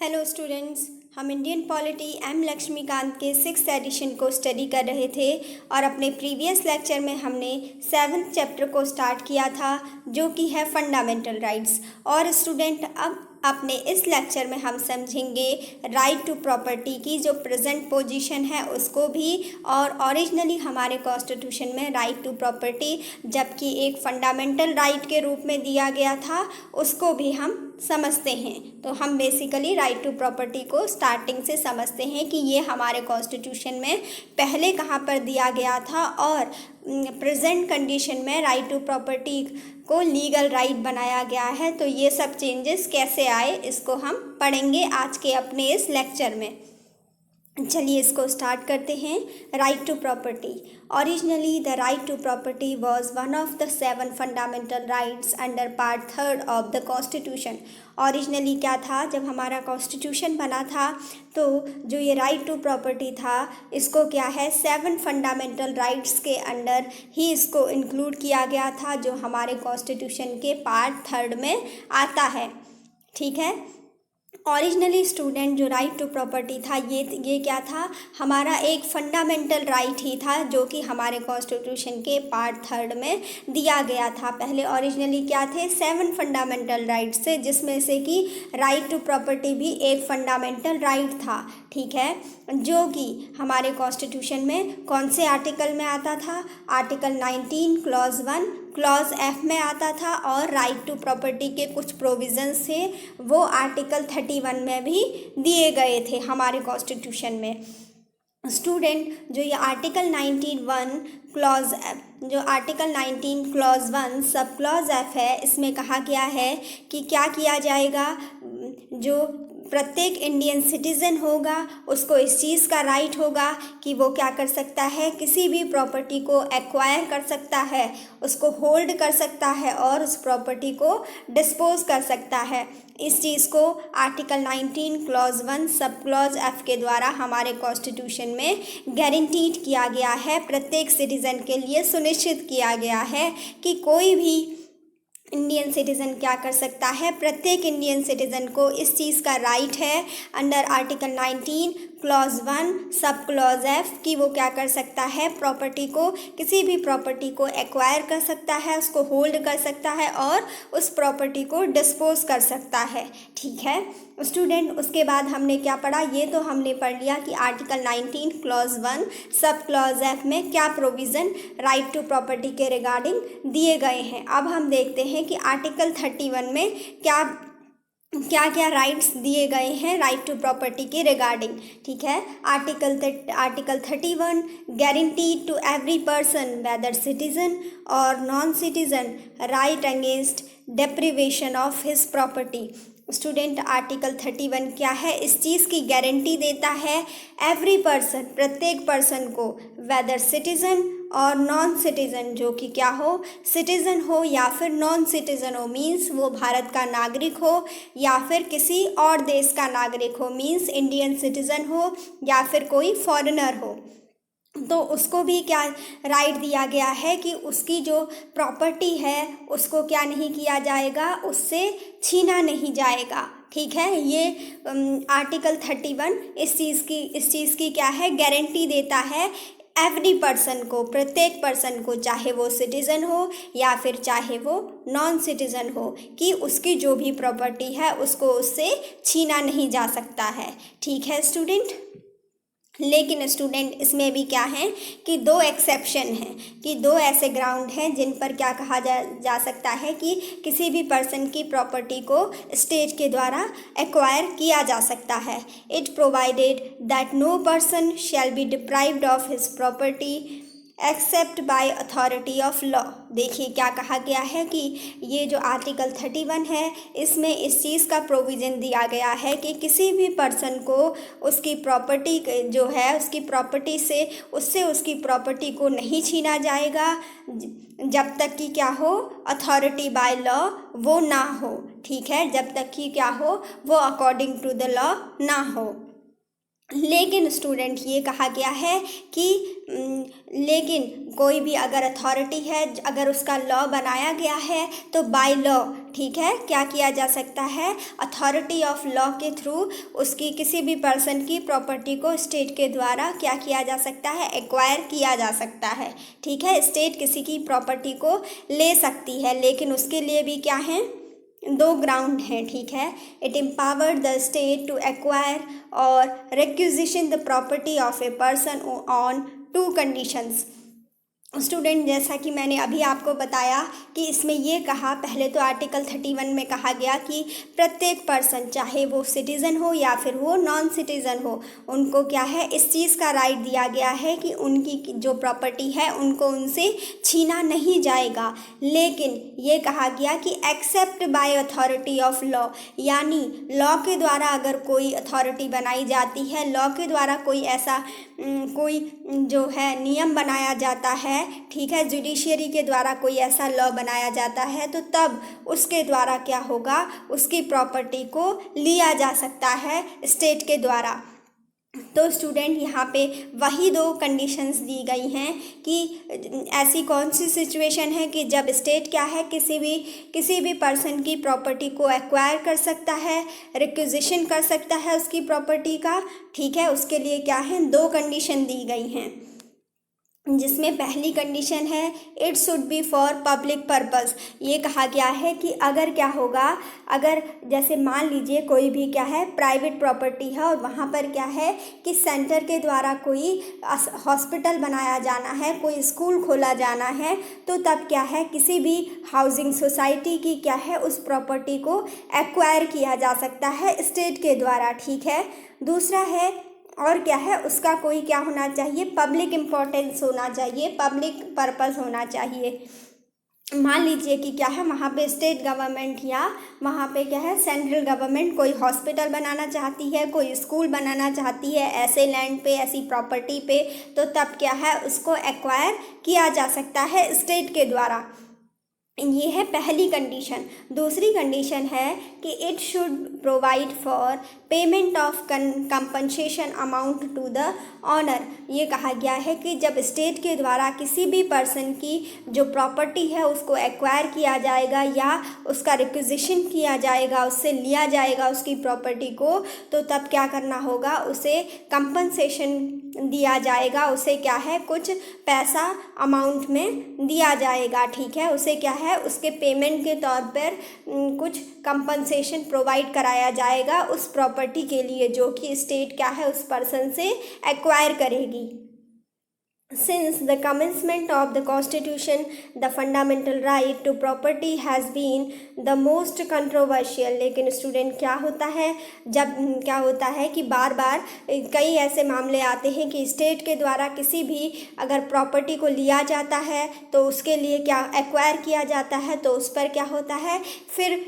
Hello students, हम Indian polity M Laxmikant के 6th addition को स्टडी कर रहे थे और अपने प्रीवियस लेक्चर में हमने 7th चैप्टर को स्टार्ट किया था जो कि है फंडामेंटल राइट्स। और स्टूडेंट अब अपने इस लेक्चर में हम समझेंगे राइट टू प्रॉपर्टी की जो प्रेजेंट पोजीशन है उसको भी, और ओरिजिनली हमारे कॉन्स्टिट्यूशन में राइट टू प्रॉपर्टी जबकि एक फंडामेंटल राइट के रूप में दिया गया था उसको भी हम समझते हैं। तो हम बेसिकली राइट टू प्रॉपर्टी को स्टार्टिंग से समझते हैं कि ये हमारे कॉन्स्टिट्यूशन में पहले कहाँ पर दिया गया था और प्रेजेंट कंडीशन में राइट टू प्रॉपर्टी को लीगल राइट बनाया गया है। तो ये सब चेंजेस कैसे आए इसको हम पढ़ेंगे आज के अपने इस लेक्चर में। चलिए इसको स्टार्ट करते हैं। Right to property. Originally the right to property was one of the 7 fundamental rights under part 3 of the constitution. Originally क्या था, जब हमारा कॉन्स्टिट्यूशन बना था तो जो ये राइट टू प्रॉपर्टी था इसको क्या है 7 फंडामेंटल राइट्स के अंडर ही इसको इंक्लूड किया गया था जो हमारे कॉन्स्टिट्यूशन के पार्ट 3 में आता है। ठीक है, ओरिजिनली स्टूडेंट जो राइट टू प्रॉपर्टी था ये क्या था, हमारा एक फंडामेंटल राइट ही था जो कि हमारे कॉन्स्टिट्यूशन के पार्ट 3 में दिया गया था। पहले ओरिजिनली क्या थे 7 फंडामेंटल राइट्स थे जिसमें से कि राइट टू प्रॉपर्टी भी एक फंडामेंटल राइट था। ठीक है, जो कि हमारे कॉन्स्टिट्यूशन में कौन से आर्टिकल में आता था, आर्टिकल 19 क्लॉज 1 क्लॉज एफ में आता था, और राइट टू प्रॉपर्टी के कुछ प्रोविजंस थे वो आर्टिकल 31 में भी दिए गए थे हमारे कॉन्स्टिट्यूशन में। स्टूडेंट जो ये आर्टिकल 19(1) क्लॉज एफ, जो article 19 clause 1 sub clause F है, इसमें कहा गया है कि क्या किया जाएगा, जो प्रत्येक इंडियन सिटीज़न होगा उसको इस चीज़ का राइट होगा कि वो क्या कर सकता है, किसी भी प्रॉपर्टी को एक्वायर कर सकता है, उसको होल्ड कर सकता है और उस प्रॉपर्टी को डिस्पोज कर सकता है। इस चीज़ को article 19 clause 1 sub clause F के द्वारा हमारे कॉन्स्टिट्यूशन में गारंटीड किया गया है, प्रत्येक सिटीज़न के लिए सुनिश्चित किया गया है कि कोई भी इंडियन सिटीज़न क्या कर सकता है, प्रत्येक इंडियन सिटीज़न को इस चीज़ का राइट है under article 19 clause 1 sub clause F कि वो क्या कर सकता है, प्रॉपर्टी को, किसी भी प्रॉपर्टी को एक्वायर कर सकता है, उसको होल्ड कर सकता है और उस प्रॉपर्टी को डिस्पोज कर सकता है। ठीक है स्टूडेंट, उसके बाद हमने क्या पढ़ा, ये तो हमने पढ़ लिया कि article 19 clause 1 sub clause F में क्या प्रोविज़न राइट टू प्रॉपर्टी के रिगार्डिंग दिए गए हैं। अब हम देखते हैं कि आर्टिकल 31 में क्या क्या राइट्स दिए गए हैं राइट टू प्रॉपर्टी के रिगार्डिंग। ठीक है, article 31 guaranteed to every person whether citizen और non citizen right against deprivation of his property. Student article 31 क्या है, इस चीज़ की गारंटी देता है एवरी पर्सन, प्रत्येक पर्सन को, वेदर सिटीज़न और नॉन सिटीज़न, जो कि क्या हो, सिटीज़न हो या फिर नॉन सिटीज़न हो, मीन्स वो भारत का नागरिक हो या फिर किसी और देश का नागरिक हो, मीन्स इंडियन सिटीज़न हो या फिर कोई फॉरेनर हो, तो उसको भी क्या राइट दिया गया है कि उसकी जो प्रॉपर्टी है उसको क्या नहीं किया जाएगा, उससे छीना नहीं जाएगा। ठीक है, ये आर्टिकल 31 इस चीज़ की क्या है, गारंटी देता है एवरी पर्सन को, प्रत्येक पर्सन को, चाहे वो सिटीज़न हो या फिर चाहे वो नॉन सिटीज़न हो, कि उसकी जो भी प्रॉपर्टी है उसको उससे छीना नहीं जा सकता है। ठीक है स्टूडेंट, लेकिन स्टूडेंट इसमें भी क्या है कि 2 एक्सेप्शन हैं, कि 2 ऐसे ग्राउंड हैं जिन पर क्या कहा जा सकता है कि किसी भी पर्सन की प्रॉपर्टी को स्टेट के द्वारा एक्वायर किया जा सकता है। It provided that no person shall be deprived of his property except by authority of law. देखिए क्या कहा गया है कि ये जो आर्टिकल 31 है इसमें इस चीज़ का प्रोविज़न दिया गया है कि किसी भी पर्सन को उसकी प्रॉपर्टी जो है उसकी प्रॉपर्टी से उसकी प्रॉपर्टी को नहीं छीना जाएगा जब तक कि क्या हो, अथॉरिटी बाय लॉ वो ना हो। ठीक है, जब तक कि क्या हो, वो अकॉर्डिंग टू द लॉ ना हो। लेकिन स्टूडेंट ये कहा गया है कि लेकिन कोई भी अगर अथॉरिटी है, अगर उसका लॉ बनाया गया है तो बाय लॉ, ठीक है, क्या किया जा सकता है, अथॉरिटी ऑफ लॉ के थ्रू उसकी किसी भी पर्सन की प्रॉपर्टी को स्टेट के द्वारा क्या किया जा सकता है, एक्वायर किया जा सकता है। ठीक है, स्टेट किसी की प्रॉपर्टी को ले सकती है, लेकिन उसके लिए भी क्या है, दो ग्राउंड हैं। ठीक है, it empowered the state to acquire और requisition the property of a person on two conditions. Student, जैसा कि मैंने अभी आपको बताया कि इसमें ये कहा, पहले तो आर्टिकल 31 में कहा गया कि प्रत्येक पर्सन, चाहे वो सिटीज़न हो या फिर वो नॉन सिटीज़न हो, उनको क्या है, इस चीज़ का राइट दिया गया है कि उनकी जो प्रॉपर्टी है उनको उनसे छीना नहीं जाएगा। लेकिन ये कहा गया कि accept by authority of law, यानी लॉ के द्वारा अगर कोई अथॉरिटी बनाई जाती है, लॉ के द्वारा कोई ऐसा कोई जो है नियम बनाया जाता है, ठीक है, जुडिशियरी के द्वारा कोई ऐसा लॉ बनाया जाता है, तो तब उसके द्वारा क्या होगा, उसकी प्रॉपर्टी को लिया जा सकता है स्टेट के द्वारा। तो स्टूडेंट, यहाँ पे वही दो कंडीशंस दी गई हैं कि ऐसी कौन सी सिचुएशन है कि जब स्टेट क्या है, किसी भी पर्सन की प्रॉपर्टी को एक्वायर कर सकता है, रिक्विजिशन कर सकता है उसकी प्रॉपर्टी का। ठीक है, उसके लिए क्या है, दो कंडीशन दी गई हैं, जिसमें पहली कंडीशन है it should be for public purpose. ये कहा गया है कि अगर क्या होगा, अगर जैसे मान लीजिए कोई भी क्या है प्राइवेट प्रॉपर्टी है और वहाँ पर क्या है कि सेंटर के द्वारा कोई हॉस्पिटल बनाया जाना है, कोई स्कूल खोला जाना है, तो तब क्या है, किसी भी हाउसिंग सोसाइटी की क्या है, उस प्रॉपर्टी को एक्वायर किया जा सकता है स्टेट के द्वारा। ठीक है, दूसरा है, और क्या है, उसका कोई क्या होना चाहिए, पब्लिक इम्पोर्टेंस होना चाहिए, पब्लिक पर्पस होना चाहिए। मान लीजिए कि क्या है, वहाँ पे स्टेट गवर्नमेंट या वहाँ पे क्या है, सेंट्रल गवर्नमेंट कोई हॉस्पिटल बनाना चाहती है, कोई स्कूल बनाना चाहती है ऐसे लैंड पे, ऐसी प्रॉपर्टी पे, तो तब क्या है, उसको एक्वायर किया जा सकता है स्टेट के द्वारा। ये है पहली कंडीशन। दूसरी कंडीशन है कि it should provide for payment of compensation amount to the owner. ये कहा गया है कि जब स्टेट के द्वारा किसी भी पर्सन की जो प्रॉपर्टी है उसको एक्वायर किया जाएगा या उसका रिक्विजिशन किया जाएगा, उससे लिया जाएगा उसकी प्रॉपर्टी को, तो तब क्या करना होगा, उसे कंपनसेशन दिया जाएगा, उसे क्या है, कुछ पैसा अमाउंट में दिया जाएगा। ठीक है, उसे क्या है, उसके पेमेंट के तौर पर कुछ कंपनसेशन प्रोवाइड कराया जाएगा उस प्रॉपर्टी के लिए जो कि स्टेट क्या है, उस पर्सन से एक्वायर करेगी। Since the commencement of the Constitution, the fundamental right to property has been the most controversial। लेकिन स्टूडेंट, क्या होता है, जब क्या होता है कि बार बार कई ऐसे मामले आते हैं कि स्टेट के द्वारा किसी भी अगर प्रॉपर्टी को लिया जाता है तो उसके लिए क्या एक्वायर किया जाता है, तो उस पर क्या होता है, फिर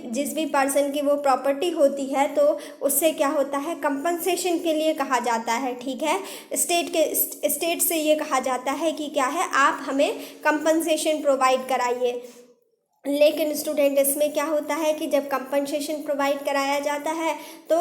जिस भी पर्सन की वो प्रॉपर्टी होती है तो उससे क्या होता है, कंपनसेशन के लिए कहा जाता है। ठीक है, स्टेट से ये कहा जाता है कि क्या है, आप हमें कंपनसेशन प्रोवाइड कराइए। लेकिन स्टूडेंट, इसमें क्या होता है कि जब कंपनसेशन प्रोवाइड कराया जाता है तो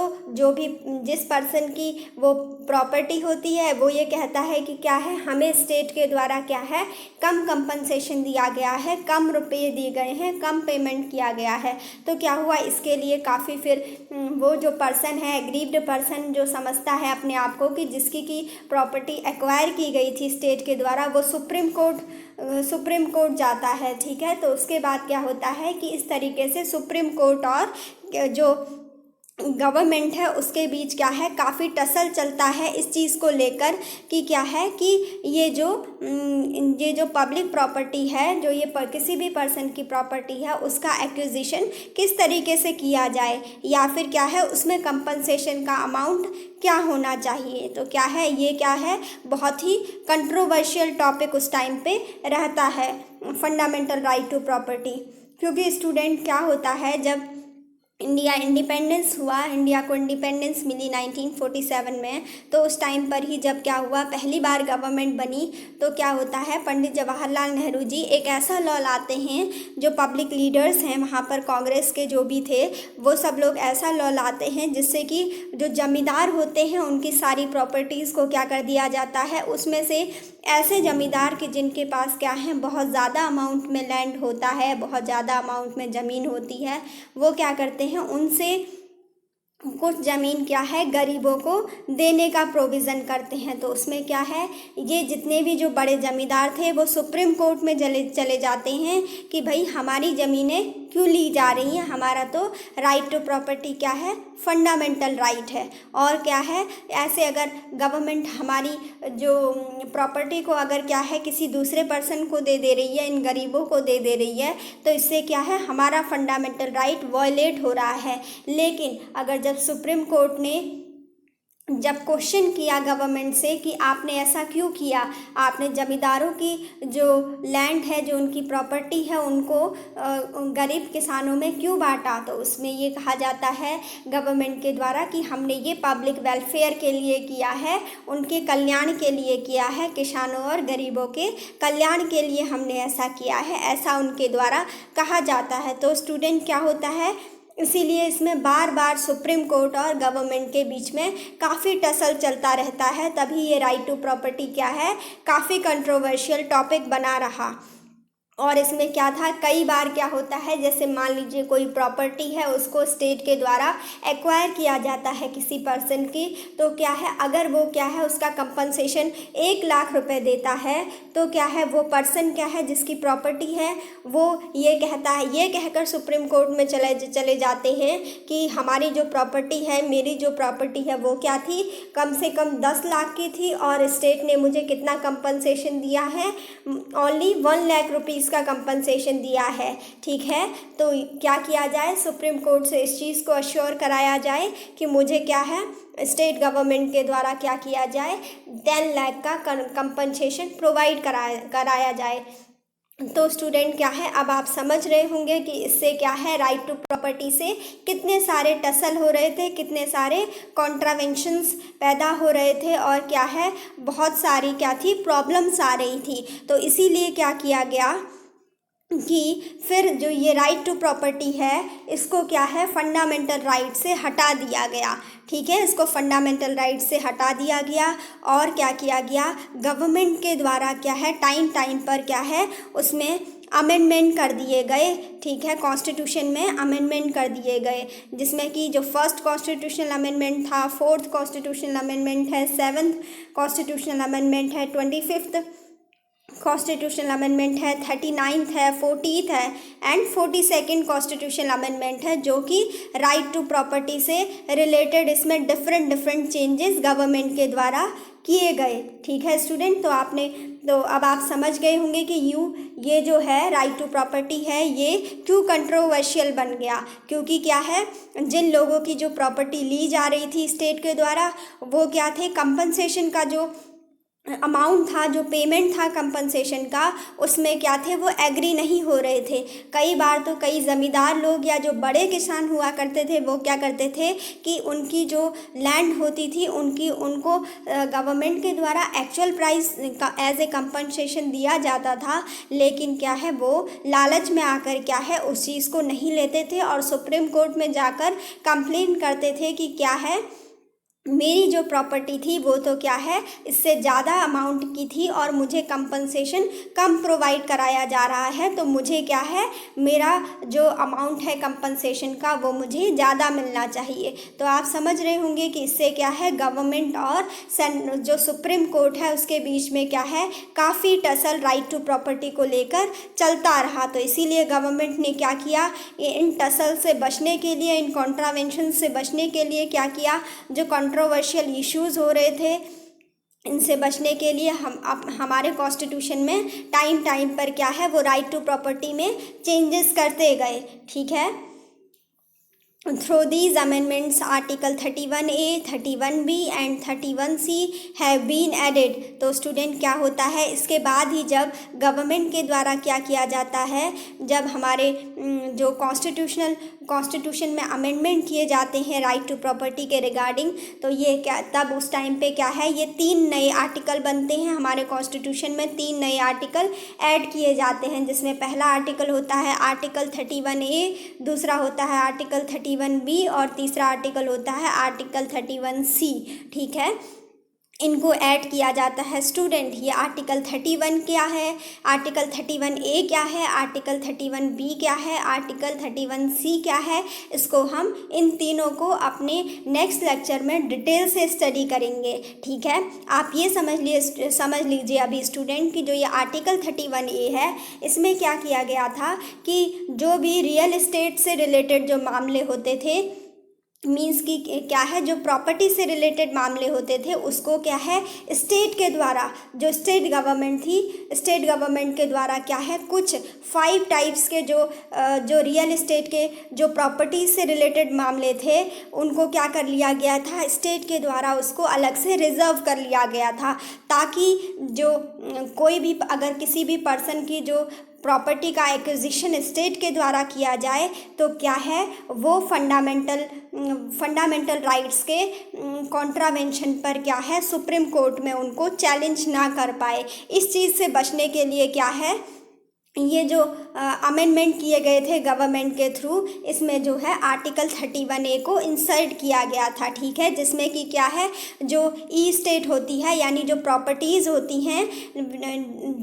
जिस पर्सन की वो प्रॉपर्टी होती है वो ये कहता है कि क्या है, हमें स्टेट के द्वारा क्या है, कम कंपनसेशन दिया गया है, कम रुपये दिए गए हैं, कम पेमेंट किया गया है। तो क्या हुआ, इसके लिए काफ़ी फिर वो जो पर्सन है, एग्रीव्ड पर्सन जो समझता है अपने आप को कि जिसकी की प्रॉपर्टी एक्वायर की गई थी स्टेट के द्वारा, वो सुप्रीम कोर्ट जाता है। ठीक है, तो उसके बाद क्या होता है कि इस तरीके से सुप्रीम कोर्ट और जो गवर्नमेंट है उसके बीच क्या है, काफ़ी टसल चलता है इस चीज़ को लेकर कि क्या है कि ये जो पब्लिक प्रॉपर्टी है, जो ये किसी भी पर्सन की प्रॉपर्टी है, उसका एक्विजिशन किस तरीके से किया जाए या फिर क्या है, उसमें कंपनसेशन का अमाउंट क्या होना चाहिए। तो क्या है, ये क्या है, बहुत ही कंट्रोवर्शियल टॉपिक उस टाइम पे रहता है, फंडामेंटल राइट टू प्रॉपर्टी। क्योंकि स्टूडेंट, क्या होता है, जब इंडिया इंडिपेंडेंस हुआ, इंडिया को इंडिपेंडेंस मिली 1947 में, तो उस टाइम पर ही जब क्या हुआ, पहली बार गवर्नमेंट बनी, तो क्या होता है, पंडित जवाहरलाल नेहरू जी एक ऐसा लॉ लाते हैं, जो पब्लिक लीडर्स हैं वहाँ पर कांग्रेस के जो भी थे, वो सब लोग ऐसा लॉ लाते हैं जिससे कि जो जमींदार होते हैं उनकी सारी प्रॉपर्टीज़ को क्या कर दिया जाता है, उसमें से ऐसे जमींदार के जिनके पास क्या है, बहुत ज़्यादा अमाउंट में लैंड होता है, बहुत ज़्यादा अमाउंट में ज़मीन होती है, वो क्या करते हैं, उनसे कुछ ज़मीन क्या है, गरीबों को देने का प्रोविज़न करते हैं। तो उसमें क्या है, ये जितने भी जो बड़े ज़मींदार थे वो सुप्रीम कोर्ट में चले जाते हैं कि भाई हमारी ज़मीनें क्यों ली जा रही हैं, हमारा तो राइट टू प्रॉपर्टी क्या है, फंडामेंटल राइट है। और क्या है, ऐसे अगर गवर्नमेंट हमारी जो प्रॉपर्टी को अगर क्या है किसी दूसरे पर्सन को दे रही है, इन गरीबों को दे रही है, तो इससे क्या है, हमारा फंडामेंटल राइट वॉयलेट हो रहा है। लेकिन अगर जब सुप्रीम कोर्ट ने जब क्वेश्चन किया गवर्नमेंट से कि आपने ऐसा क्यों किया, आपने ज़मींदारों की जो लैंड है, जो उनकी प्रॉपर्टी है, उनको गरीब किसानों में क्यों बांटा, तो उसमें ये कहा जाता है गवर्नमेंट के द्वारा कि हमने ये पब्लिक वेलफेयर के लिए किया है, उनके कल्याण के लिए किया है, किसानों और गरीबों के कल्याण के लिए हमने ऐसा किया है, ऐसा उनके द्वारा कहा जाता है। तो स्टूडेंट क्या होता है, इसीलिए इसमें बार बार सुप्रीम कोर्ट और गवर्नमेंट के बीच में काफ़ी टसल चलता रहता है, तभी ये राइट टू प्रॉपर्टी क्या है, काफ़ी कंट्रोवर्शियल टॉपिक बना रहा। और इसमें क्या था, कई बार क्या होता है, जैसे मान लीजिए कोई प्रॉपर्टी है, उसको स्टेट के द्वारा एक्वायर किया जाता है किसी पर्सन की, तो क्या है, अगर वो क्या है उसका कंपनसेशन 1 लाख रुपए देता है, तो क्या है, वो पर्सन क्या है जिसकी प्रॉपर्टी है, वो ये कहता है, ये कहकर सुप्रीम कोर्ट में चले जाते हैं कि हमारी जो प्रॉपर्टी है, मेरी जो प्रॉपर्टी है वो क्या थी, कम से कम 10 लाख की थी, और स्टेट ने मुझे कितना कंपनसेशन दिया है, ओनली 1 लाख रुपीज़ का कंपनसेशन दिया है। ठीक है, तो क्या किया जाए, सुप्रीम कोर्ट से इस चीज़ को अश्योर कराया जाए कि मुझे क्या है, स्टेट गवर्नमेंट के द्वारा क्या किया जाए, 10 लाख का कंपनसेशन प्रोवाइड कराया जाए। तो स्टूडेंट क्या है, अब आप समझ रहे होंगे कि इससे क्या है, राइट टू प्रॉपर्टी से कितने सारे टसल हो रहे थे, कितने सारे कॉन्ट्रावेंशंस पैदा हो रहे थे, और क्या है, बहुत सारी क्या थी, प्रॉब्लम्स आ रही थी। तो इसीलिए क्या किया गया कि फिर जो ये राइट टू प्रॉपर्टी है, इसको क्या है, फंडामेंटल राइट से हटा दिया गया। ठीक है, इसको फंडामेंटल राइट से हटा दिया गया, और क्या किया गया, गवर्नमेंट के द्वारा क्या है, टाइम पर क्या है, उसमें अमेंडमेंट कर दिए गए। ठीक है, कॉन्स्टिट्यूशन में अमेंडमेंट कर दिए गए, जिसमें कि जो फर्स्ट कॉन्स्टिट्यूशनल अमेंडमेंट था, 4th कॉन्स्टिट्यूशनल अमेंडमेंट है, 7th कॉन्स्टिट्यूशनल अमेंडमेंट है, 25th कॉन्स्टिट्यूशनल अमेंडमेंट है, 39th है, 40th है, एंड 42nd कॉन्स्टिट्यूशनल अमेंडमेंट है, जो कि राइट टू प्रॉपर्टी से रिलेटेड इसमें डिफरेंट चेंजेस गवर्नमेंट के द्वारा किए गए। ठीक है स्टूडेंट, तो अब आप समझ गए होंगे कि ये जो है राइट टू प्रॉपर्टी है, ये क्यों कंट्रोवर्शियल बन गया, क्योंकि क्या है, जिन लोगों की जो प्रॉपर्टी ली जा रही थी स्टेट के द्वारा, वो क्या थे, कंपनसेशन का जो अमाउंट था, जो पेमेंट था कंपनसेशन का, उसमें क्या थे, वो एग्री नहीं हो रहे थे। कई बार तो कई ज़मींदार लोग या जो बड़े किसान हुआ करते थे, वो क्या करते थे कि उनकी जो लैंड होती थी, उनको गवर्नमेंट के द्वारा एक्चुअल प्राइस का एज ए कंपनसेशन दिया जाता था, लेकिन क्या है, वो लालच में आकर क्या है, उस चीज़ को नहीं लेते थे, और सुप्रीम कोर्ट में जाकर कंप्लेन करते थे कि क्या है, मेरी जो प्रॉपर्टी थी वो तो क्या है, इससे ज़्यादा अमाउंट की थी, और मुझे कंपनसेशन कम प्रोवाइड कराया जा रहा है, तो मुझे क्या है, मेरा जो अमाउंट है कंपनसेशन का, वो मुझे ज़्यादा मिलना चाहिए। तो आप समझ रहे होंगे कि इससे क्या है, गवर्नमेंट और जो सुप्रीम कोर्ट है उसके बीच में क्या है, काफ़ी टसल राइट टू प्रॉपर्टी को लेकर चलता रहा। तो इसीलिए गवर्नमेंट ने क्या किया, इन टसल से बचने के लिए, इन कॉन्ट्रावेंशन से बचने के लिए क्या किया, जो कंट्रोवर्शियल इश्यूज़ हो रहे थे, इनसे बचने के लिए हमारे कॉन्स्टिट्यूशन में टाइम पर क्या है, वो राइट टू प्रॉपर्टी में चेंजेस करते गए। ठीक है, Through these amendments, Article 31A, 31B and 31C have been added। तो स्टूडेंट क्या होता है, इसके बाद ही जब गवर्नमेंट के द्वारा क्या किया जाता है, जब हमारे जो कॉन्स्टिट्यूशन में अमेंडमेंट किए जाते हैं राइट टू प्रॉपर्टी के रिगार्डिंग, तो ये क्या तब उस टाइम पे क्या है, ये 3 नए आर्टिकल बनते हैं हमारे कॉन्स्टिट्यूशन में। 3 नए आर्टिकल ऐड किए जाते हैं, जिसमें पहला आर्टिकल होता है आर्टिकल 31A, दूसरा होता है आर्टिकल 31B और तीसरा आर्टिकल होता है आर्टिकल 31C। ठीक है, इनको ऐड किया जाता है। स्टूडेंट, ये आर्टिकल 31 क्या है, आर्टिकल 31A क्या है, आर्टिकल 31B क्या है, आर्टिकल 31C क्या है, इसको हम इन तीनों को अपने नेक्स्ट लेक्चर में डिटेल से स्टडी करेंगे। ठीक है, आप ये समझ लीजिए अभी स्टूडेंट कि जो ये आर्टिकल 31A है, इसमें क्या किया गया था कि जो भी रियल एस्टेट से रिलेटेड जो मामले होते थे, मीन्स कि क्या है, जो प्रॉपर्टी से रिलेटेड मामले होते थे उसको क्या है, स्टेट के द्वारा, जो स्टेट गवर्नमेंट थी, स्टेट गवर्नमेंट के द्वारा क्या है, कुछ 5 टाइप्स के जो रियल एस्टेट के जो प्रॉपर्टी से रिलेटेड मामले थे, उनको क्या कर लिया गया था, स्टेट के द्वारा उसको अलग से रिजर्व कर लिया गया था, ताकि जो कोई भी अगर किसी भी पर्सन की जो प्रॉपर्टी का एक्विजिशन स्टेट के द्वारा किया जाए तो क्या है, वो फंडामेंटल राइट्स के कॉन्ट्रावेंशन पर क्या है, सुप्रीम कोर्ट में उनको चैलेंज ना कर पाए। इस चीज़ से बचने के लिए क्या है, ये जो अमेंडमेंट किए गए थे गवर्नमेंट के थ्रू, इसमें जो है आर्टिकल 31A को इंसर्ट किया गया था। ठीक है, जिसमें कि क्या है, जो ई स्टेट होती है, यानी जो प्रॉपर्टीज़ होती हैं,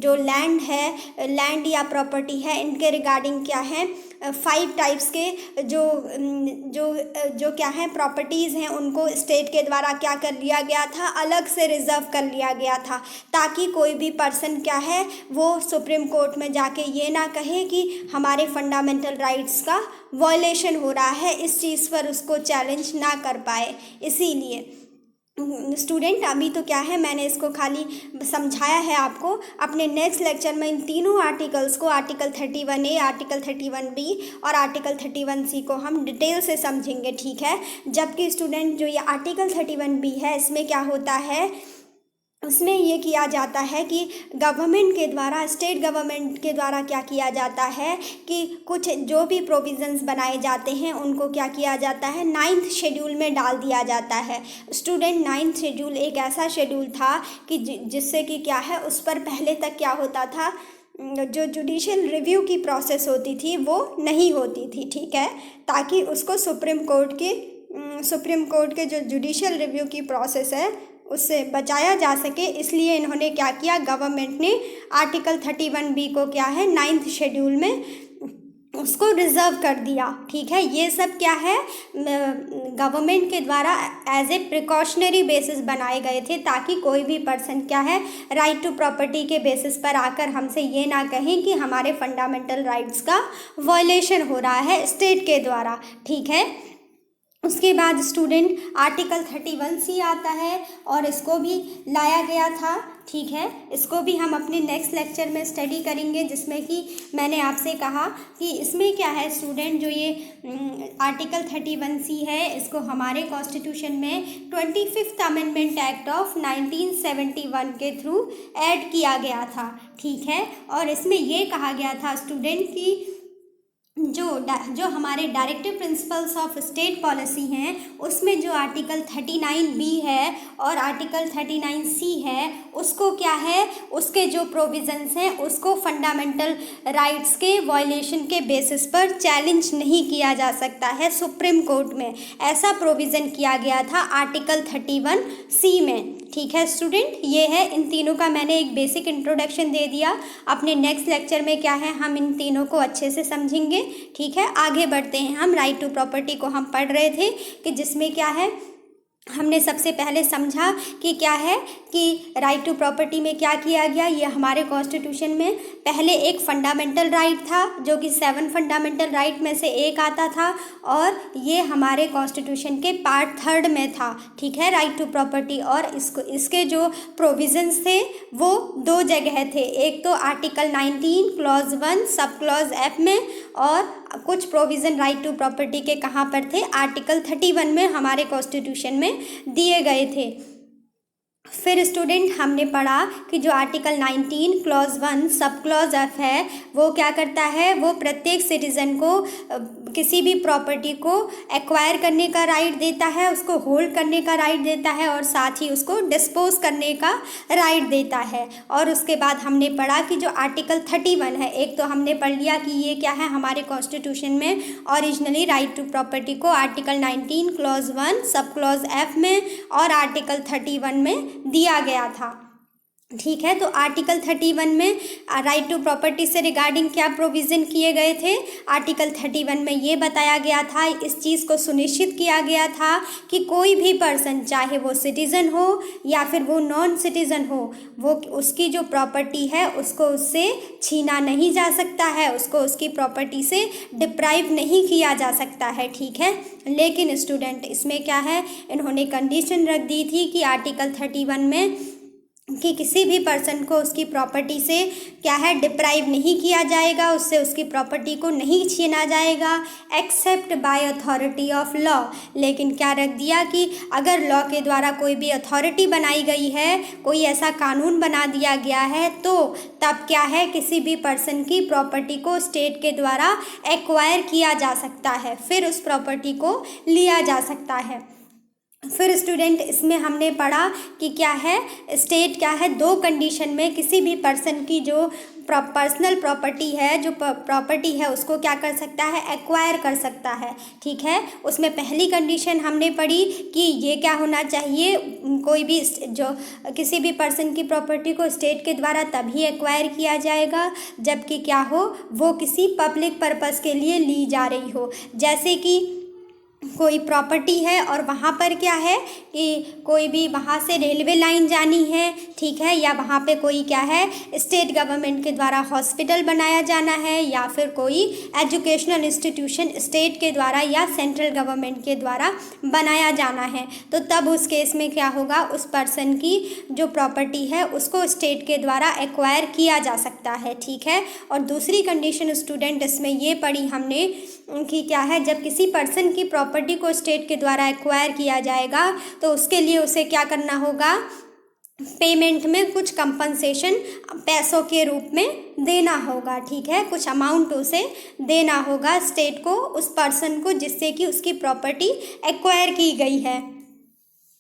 जो लैंड या प्रॉपर्टी है, इनके रिगार्डिंग क्या है, 5 टाइप्स के जो क्या है प्रॉपर्टीज़ हैं, उनको स्टेट के द्वारा क्या कर लिया गया था, अलग से रिजर्व कर लिया गया था, ताकि कोई भी पर्सन क्या है, वो सुप्रीम कोर्ट में जाके ये ना कहे कि हमारे फंडामेंटल राइट्स का वायलेशन हो रहा है, इस चीज़ पर उसको चैलेंज ना कर पाए। इसीलिए स्टूडेंट, अभी तो क्या है, मैंने इसको खाली समझाया है आपको। अपने नेक्स्ट लेक्चर में इन तीनों आर्टिकल्स को, आर्टिकल 31A, आर्टिकल 31B और आर्टिकल 31C को हम डिटेल से समझेंगे। ठीक है, जबकि स्टूडेंट जो ये आर्टिकल 31B है, इसमें क्या होता है, उसमें ये किया जाता है कि गवर्नमेंट के द्वारा, स्टेट गवर्नमेंट के द्वारा क्या किया जाता है कि कुछ जो भी प्रोविज़न्स बनाए जाते हैं उनको क्या किया जाता है, 9th शेड्यूल में डाल दिया जाता है। स्टूडेंट, 9th शेड्यूल एक ऐसा शेड्यूल था कि जिससे कि क्या है, उस पर पहले तक क्या होता था, जो जुडिशियल रिव्यू की प्रोसेस होती थी वो नहीं होती थी। ठीक है, ताकि उसको सुप्रीम कोर्ट के जो जुडिशियल रिव्यू की प्रोसेस है उससे बचाया जा सके, इसलिए इन्होंने क्या किया, गवर्नमेंट ने आर्टिकल 31B को क्या है, 9th शेड्यूल में उसको रिजर्व कर दिया। ठीक है, ये सब क्या है, गवर्नमेंट के द्वारा एज ए प्रिकॉशनरी बेसिस बनाए गए थे, ताकि कोई भी पर्सन क्या है, राइट टू प्रॉपर्टी के बेसिस पर आकर हमसे ये ना कहें कि हमारे फंडामेंटल राइट्स का वायलेशन हो रहा है स्टेट के द्वारा। ठीक है, उसके बाद स्टूडेंट आर्टिकल 31C आता है और इसको भी लाया गया था। ठीक है, इसको भी हम अपने नेक्स्ट लेक्चर में स्टडी करेंगे, जिसमें कि मैंने आपसे कहा कि इसमें क्या है स्टूडेंट, जो ये आर्टिकल 31C है, इसको हमारे कॉन्स्टिट्यूशन में 25th अमेंडमेंट एक्ट ऑफ 1971 के थ्रू ऐड किया गया था। ठीक है, और इसमें ये कहा गया था स्टूडेंट कि जो हमारे directive principles of state policy हैं, उसमें जो आर्टिकल 39B है और आर्टिकल 39C है, उसको क्या है, उसके जो प्रोविजंस हैं उसको फंडामेंटल राइट्स के वायलेशन के बेसिस पर चैलेंज नहीं किया जा सकता है सुप्रीम कोर्ट में। ऐसा प्रोविज़न किया गया था आर्टिकल 31C में। ठीक है स्टूडेंट, ये है, इन तीनों का मैंने एक बेसिक इंट्रोडक्शन दे दिया। अपने नेक्स्ट लेक्चर में क्या है, हम इन तीनों को अच्छे से समझेंगे। ठीक है, आगे बढ़ते हैं। हम राइट टू प्रॉपर्टी को हम पढ़ रहे थे कि जिसमें क्या है, हमने सबसे पहले समझा कि क्या है कि राइट टू प्रॉपर्टी में क्या किया गया। ये हमारे कॉन्स्टिट्यूशन में पहले एक फंडामेंटल राइट था, जो कि 7 फंडामेंटल राइट में से एक आता था, और ये हमारे कॉन्स्टिट्यूशन के पार्ट 3 में था। ठीक है, राइट टू प्रॉपर्टी, और इसके जो प्रोविजंस थे वो 2 जगह थे। एक तो article 19 clause 1 sub clause F में, और कुछ प्रोविज़न राइट टू प्रॉपर्टी के कहाँ पर थे, आर्टिकल 31 में हमारे कॉन्स्टिट्यूशन में दिए गए थे। फिर स्टूडेंट हमने पढ़ा कि जो article 19 clause 1 sub clause F है, वो क्या करता है, वो प्रत्येक सिटीज़न को किसी भी प्रॉपर्टी को एक्वायर करने का राइट देता है, उसको होल्ड करने का राइट देता है और साथ ही उसको डिस्पोज करने का राइट देता है। और उसके बाद हमने पढ़ा कि जो आर्टिकल 31 है, एक तो हमने पढ़ लिया कि ये क्या है, हमारे कॉन्स्टिट्यूशन में ओरिजिनली राइट टू प्रॉपर्टी को article 19 clause 1 sub clause F में और आर्टिकल 31 में दिया गया था। ठीक है, तो आर्टिकल 31 में राइट टू प्रॉपर्टी से रिगार्डिंग क्या प्रोविज़न किए गए थे। आर्टिकल 31 में ये बताया गया था, इस चीज़ को सुनिश्चित किया गया था कि कोई भी पर्सन, चाहे वो सिटीज़न हो या फिर वो नॉन सिटीज़न हो, वो उसकी जो प्रॉपर्टी है उसको उससे छीना नहीं जा सकता है, उसको उसकी प्रॉपर्टी से डिप्राइव नहीं किया जा सकता है। ठीक है, लेकिन स्टूडेंट इसमें क्या है, इन्होंने कंडीशन रख दी थी कि आर्टिकल 31 में कि किसी भी पर्सन को उसकी प्रॉपर्टी से क्या है, डिप्राइव नहीं किया जाएगा, उससे उसकी प्रॉपर्टी को नहीं छीना जाएगा accept by authority of law. लेकिन क्या रख दिया कि अगर लॉ के द्वारा कोई भी अथॉरिटी बनाई गई है, कोई ऐसा कानून बना दिया गया है, तो तब क्या है, किसी भी पर्सन की प्रॉपर्टी को स्टेट के द्वारा एक्वायर किया जा सकता है, फिर उस प्रॉपर्टी को लिया जा सकता है। फिर स्टूडेंट इसमें हमने पढ़ा कि क्या है, स्टेट क्या है, दो कंडीशन में किसी भी पर्सन की जो पर्सनल प्रॉपर्टी है, जो प्रॉपर्टी है, उसको क्या कर सकता है, एक्वायर कर सकता है। ठीक है, उसमें पहली कंडीशन हमने पढ़ी कि ये क्या होना चाहिए, कोई भी जो किसी भी पर्सन की प्रॉपर्टी को स्टेट के द्वारा तभी एक्वायर किया जाएगा जबकि क्या हो, वो किसी पब्लिक पर्पस के लिए ली जा रही हो। जैसे कि कोई प्रॉपर्टी है और वहाँ पर क्या है कि कोई भी वहाँ से रेलवे लाइन जानी है, ठीक है, या वहाँ पे कोई क्या है, स्टेट गवर्नमेंट के द्वारा हॉस्पिटल बनाया जाना है, या फिर कोई एजुकेशनल इंस्टीट्यूशन स्टेट के द्वारा या सेंट्रल गवर्नमेंट के द्वारा बनाया जाना है, तो तब उस केस में क्या होगा, उस पर्सन की जो प्रॉपर्टी है उसको स्टेट के द्वारा एक्वायर किया जा सकता है। ठीक है, और दूसरी कंडीशन स्टूडेंट इसमें ये पढ़ी हमने कि क्या है, जब किसी पर्सन की प्रॉपर्टी को स्टेट के द्वारा एक्वायर किया जाएगा तो उसके लिए उसे क्या करना होगा, पेमेंट में कुछ कंपनसेशन पैसों के रूप में देना होगा। ठीक है, कुछ अमाउंट उसे देना होगा स्टेट को, उस पर्सन को जिससे कि उसकी प्रॉपर्टी एक्वायर की गई है।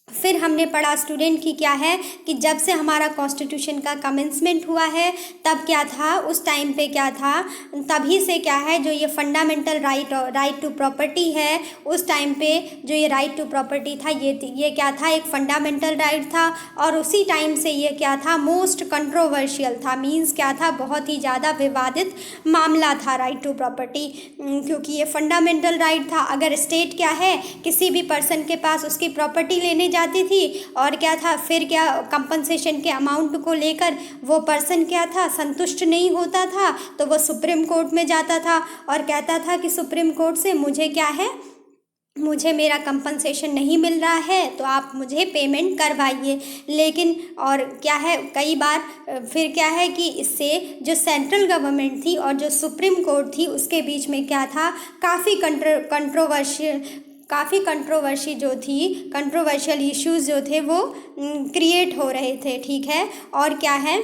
फिर हमने पढ़ा स्टूडेंट की क्या है कि जब से हमारा कॉन्स्टिट्यूशन का कमेंसमेंट हुआ है तब क्या था, उस टाइम पे क्या था, तभी से क्या है, जो ये फंडामेंटल राइट टू प्रॉपर्टी है, उस टाइम पे जो ये राइट टू प्रॉपर्टी था, ये क्या था, एक फंडामेंटल राइट था। और उसी टाइम से ये क्या था, मोस्ट कंट्रोवर्शियल था, मीन्स क्या था, बहुत ही ज़्यादा विवादित मामला था राइट टू प्रॉपर्टी, क्योंकि ये फंडामेंटल राइट था। अगर स्टेट क्या है, किसी भी पर्सन के पास उसकी प्रॉपर्टी लेने जाती थी और क्या था, फिर क्या कंपनसेशन के अमाउंट को लेकर वो पर्सन क्या था, संतुष्ट नहीं होता था, तो वो सुप्रीम कोर्ट में जाता था और कहता था कि सुप्रीम कोर्ट से मुझे क्या है, मुझे मेरा कंपनसेशन नहीं मिल रहा है, तो आप मुझे पेमेंट करवाइए। लेकिन और क्या है, कई बार फिर क्या है कि इससे जो सेंट्रल गवर्नमेंट थी और जो सुप्रीम कोर्ट थी उसके बीच में क्या था, कंट्रोवर्शियल इश्यूज़ जो थे वो क्रिएट हो रहे थे। ठीक है, और क्या है,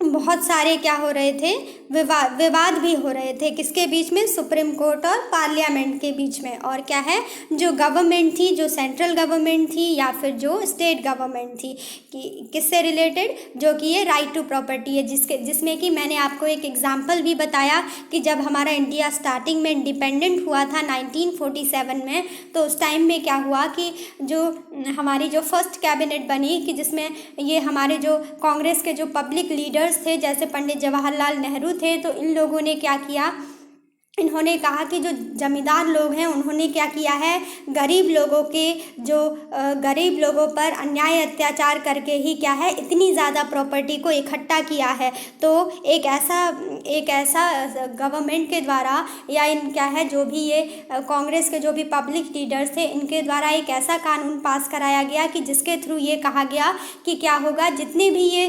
बहुत सारे क्या हो रहे थे, विवाद भी हो रहे थे, किसके बीच में, सुप्रीम कोर्ट और पार्लियामेंट के बीच में। और क्या है, जो गवर्नमेंट थी, जो सेंट्रल गवर्नमेंट थी या फिर जो स्टेट गवर्नमेंट थी, कि किससे रिलेटेड, जो कि ये राइट टू प्रॉपर्टी है, जिसमें कि मैंने आपको एक एग्जांपल भी बताया कि जब हमारा इंडिया स्टार्टिंग में इंडिपेंडेंट हुआ था 1947 में, तो उस टाइम में क्या हुआ कि जो हमारी जो फर्स्ट कैबिनेट बनी, कि जिसमें ये हमारे जो कांग्रेस के जो पब्लिक लीडर्स थे, जैसे पंडित जवाहरलाल नेहरू थे, तो इन लोगों ने क्या किया, इन्होंने कहा कि जो जमींदार लोग हैं उन्होंने क्या किया है, गरीब लोगों पर अन्याय अत्याचार करके ही क्या है, इतनी ज़्यादा प्रॉपर्टी को इकट्ठा किया है। तो एक ऐसा गवर्नमेंट के द्वारा या इन क्या है, जो भी ये कांग्रेस के जो भी पब्लिक लीडर्स थे, इनके द्वारा एक ऐसा कानून पास कराया गया कि जिसके थ्रू ये कहा गया कि क्या होगा, जितने भी ये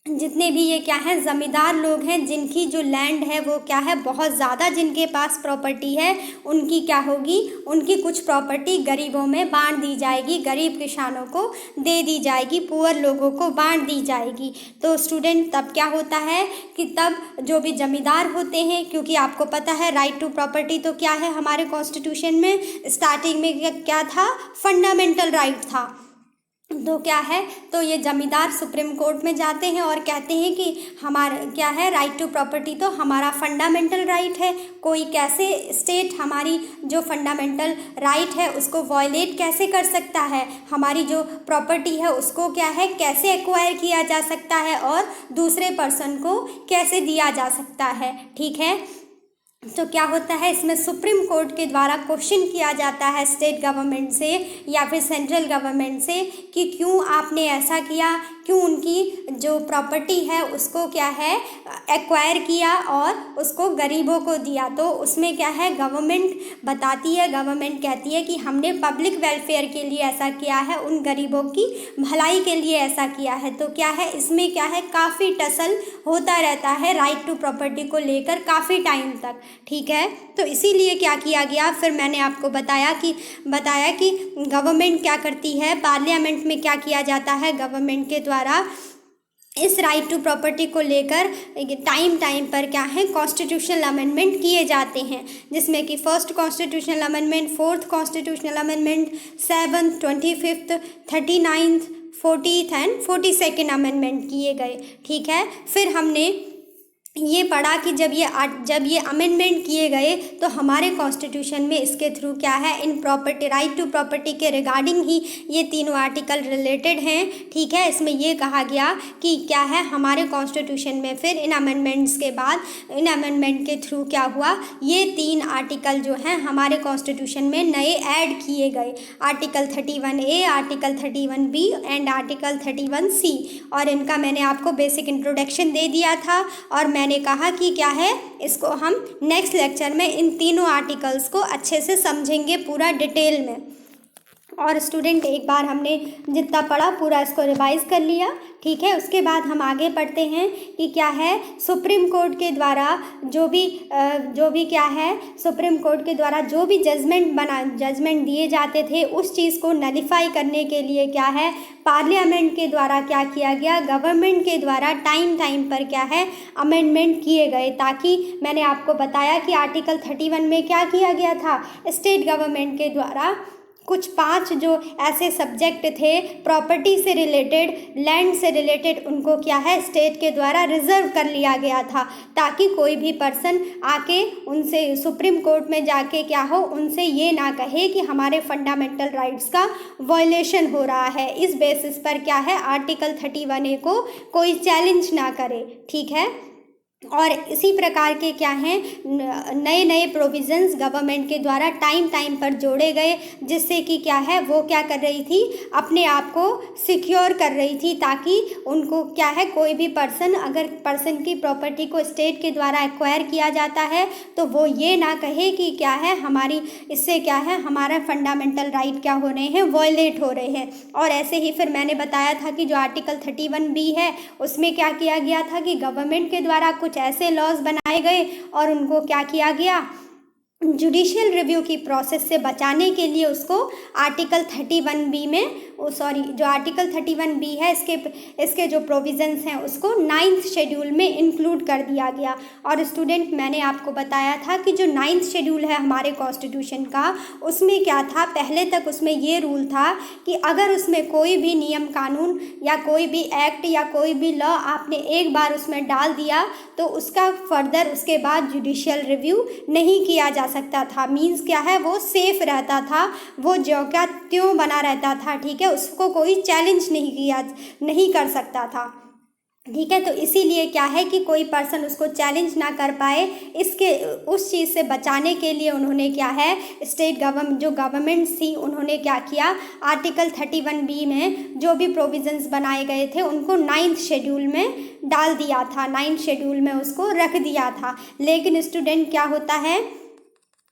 जितने भी ये क्या है ज़मींदार लोग हैं, जिनकी जो लैंड है वो क्या है बहुत ज़्यादा, जिनके पास प्रॉपर्टी है, उनकी क्या होगी, उनकी कुछ प्रॉपर्टी गरीबों में बांट दी जाएगी, गरीब किसानों को दे दी जाएगी, पुअर लोगों को बांट दी जाएगी। तो स्टूडेंट तब क्या होता है कि तब जो भी जमींदार होते हैं, क्योंकि आपको पता है राइट टू प्रॉपर्टी तो क्या है हमारे कॉन्स्टिट्यूशन में स्टार्टिंग में क्या था, फंडामेंटल राइट था। तो क्या है, तो ये जमींदार सुप्रीम कोर्ट में जाते हैं और कहते हैं कि हमारा क्या है, राइट टू प्रॉपर्टी तो हमारा फंडामेंटल राइट है, कोई कैसे स्टेट हमारी जो फंडामेंटल राइट है उसको वायलेट कैसे कर सकता है, हमारी जो प्रॉपर्टी है उसको क्या है कैसे एक्वायर किया जा सकता है और दूसरे पर्सन को कैसे दिया जा सकता है। ठीक है, तो क्या होता है इसमें सुप्रीम कोर्ट के द्वारा क्वेश्चन किया जाता है स्टेट गवर्नमेंट से या फिर सेंट्रल गवर्नमेंट से कि क्यों आपने ऐसा किया, क्यों उनकी जो प्रॉपर्टी है उसको क्या है एक्वायर किया और उसको गरीबों को दिया। तो उसमें क्या है गवर्नमेंट बताती है, गवर्नमेंट कहती है कि हमने पब्लिक वेलफेयर के लिए ऐसा किया है, उन गरीबों की भलाई के लिए ऐसा किया है। तो क्या है इसमें क्या है काफ़ी टसल होता रहता है राइट टू प्रॉपर्टी को लेकर काफ़ी टाइम तक। ठीक है, तो इसीलिए क्या किया गया, फिर मैंने आपको बताया कि गवर्नमेंट क्या करती है, पार्लियामेंट में क्या किया जाता है, गवर्नमेंट के द्वारा इस राइट टू प्रॉपर्टी को लेकर टाइम पर क्या है कॉन्स्टिट्यूशनल अमेंडमेंट किए जाते हैं, जिसमें कि first constitutional amendment, fourth constitutional amendment, 7th, 25th, 39th, 40th and 42nd amendment किए गए। ठीक है, फिर हमने ये पढ़ा कि जब ये अमेंडमेंट किए गए तो हमारे कॉन्स्टिट्यूशन में इसके थ्रू क्या है in property right to property के रिगार्डिंग ही ये तीनों आर्टिकल रिलेटेड हैं। ठीक है, इसमें ये कहा गया कि क्या है हमारे कॉन्स्टिट्यूशन में फिर इन अमेंडमेंट्स के बाद इन अमेंडमेंट के थ्रू क्या हुआ, ये 3 आर्टिकल जो हैं हमारे कॉन्स्टिट्यूशन में नए ऐड किए गए, article 31A, article 31B and article 31C। और इनका मैंने आपको बेसिक इंट्रोडक्शन दे दिया था और मैंने कहा कि क्या है इसको हम नेक्स्ट लेक्चर में इन तीनों आर्टिकल्स को अच्छे से समझेंगे पूरा डिटेल में। और स्टूडेंट एक बार हमने जितना पढ़ा पूरा इसको रिवाइज कर लिया। ठीक है, उसके बाद हम आगे पढ़ते हैं कि क्या है सुप्रीम कोर्ट के द्वारा जो भी क्या है सुप्रीम कोर्ट के द्वारा जो भी जजमेंट दिए जाते थे उस चीज़ को नलिफाई करने के लिए क्या है पार्लियामेंट के द्वारा क्या किया गया, गवर्नमेंट के द्वारा टाइम पर क्या है अमेंडमेंट किए गए, ताकि मैंने आपको बताया कि आर्टिकल 31 में क्या किया गया था, स्टेट गवर्नमेंट के द्वारा कुछ 5 जो ऐसे सब्जेक्ट थे प्रॉपर्टी से रिलेटेड, लैंड से रिलेटेड, उनको क्या है स्टेट के द्वारा रिजर्व कर लिया गया था, ताकि कोई भी पर्सन आके उनसे सुप्रीम कोर्ट में जाके क्या हो उनसे ये ना कहे कि हमारे फंडामेंटल राइट्स का वायलेशन हो रहा है। इस बेसिस पर क्या है आर्टिकल 31A को कोई चैलेंज ना करे। ठीक है, और इसी प्रकार के क्या हैं नए प्रोविज़न्स गवर्नमेंट के द्वारा टाइम पर जोड़े गए, जिससे कि क्या है वो क्या कर रही थी अपने आप को सिक्योर कर रही थी, ताकि उनको क्या है कोई भी अगर पर्सन की प्रॉपर्टी को स्टेट के द्वारा एक्वायर किया जाता है तो वो ये ना कहे कि क्या है इससे क्या है हमारा फंडामेंटल राइट क्या हो रहे हैं वायलेट हो रहे हैं। और ऐसे ही फिर मैंने बताया था कि जो आर्टिकल 31B है उसमें क्या किया गया था कि गवर्नमेंट के द्वारा कुछ ऐसे लॉज बनाए गए और उनको क्या किया गया जुडिशियल रिव्यू की प्रोसेस से बचाने के लिए उसको आर्टिकल 31B में जो आर्टिकल 31B है इसके जो प्रोविजंस हैं उसको 9th शेड्यूल में इंक्लूड कर दिया गया। और स्टूडेंट मैंने आपको बताया था कि जो 9th शेड्यूल है हमारे कॉन्स्टिट्यूशन का उसमें क्या था, पहले तक उसमें ये रूल था कि अगर उसमें कोई भी नियम कानून या कोई भी एक्ट या कोई भी लॉ आपने एक बार उसमें डाल दिया तो उसका फर्दर उसके बाद जुडिशियल रिव्यू नहीं किया जा सकता था। मीन्स क्या है वो सेफ रहता था, वो ज्यों का त्यों बना रहता था। ठीक है, उसको कोई चैलेंज नहीं कर सकता था। ठीक है, तो इसीलिए क्या है कि कोई पर्सन उसको चैलेंज ना कर पाए, उस चीज़ से बचाने के लिए उन्होंने क्या है जो गवर्नमेंट थी उन्होंने क्या किया आर्टिकल 31B में जो भी प्रोविजंस बनाए गए थे उनको 9th शेड्यूल में डाल दिया था, 9th शेड्यूल में उसको रख दिया था। लेकिन स्टूडेंट क्या होता है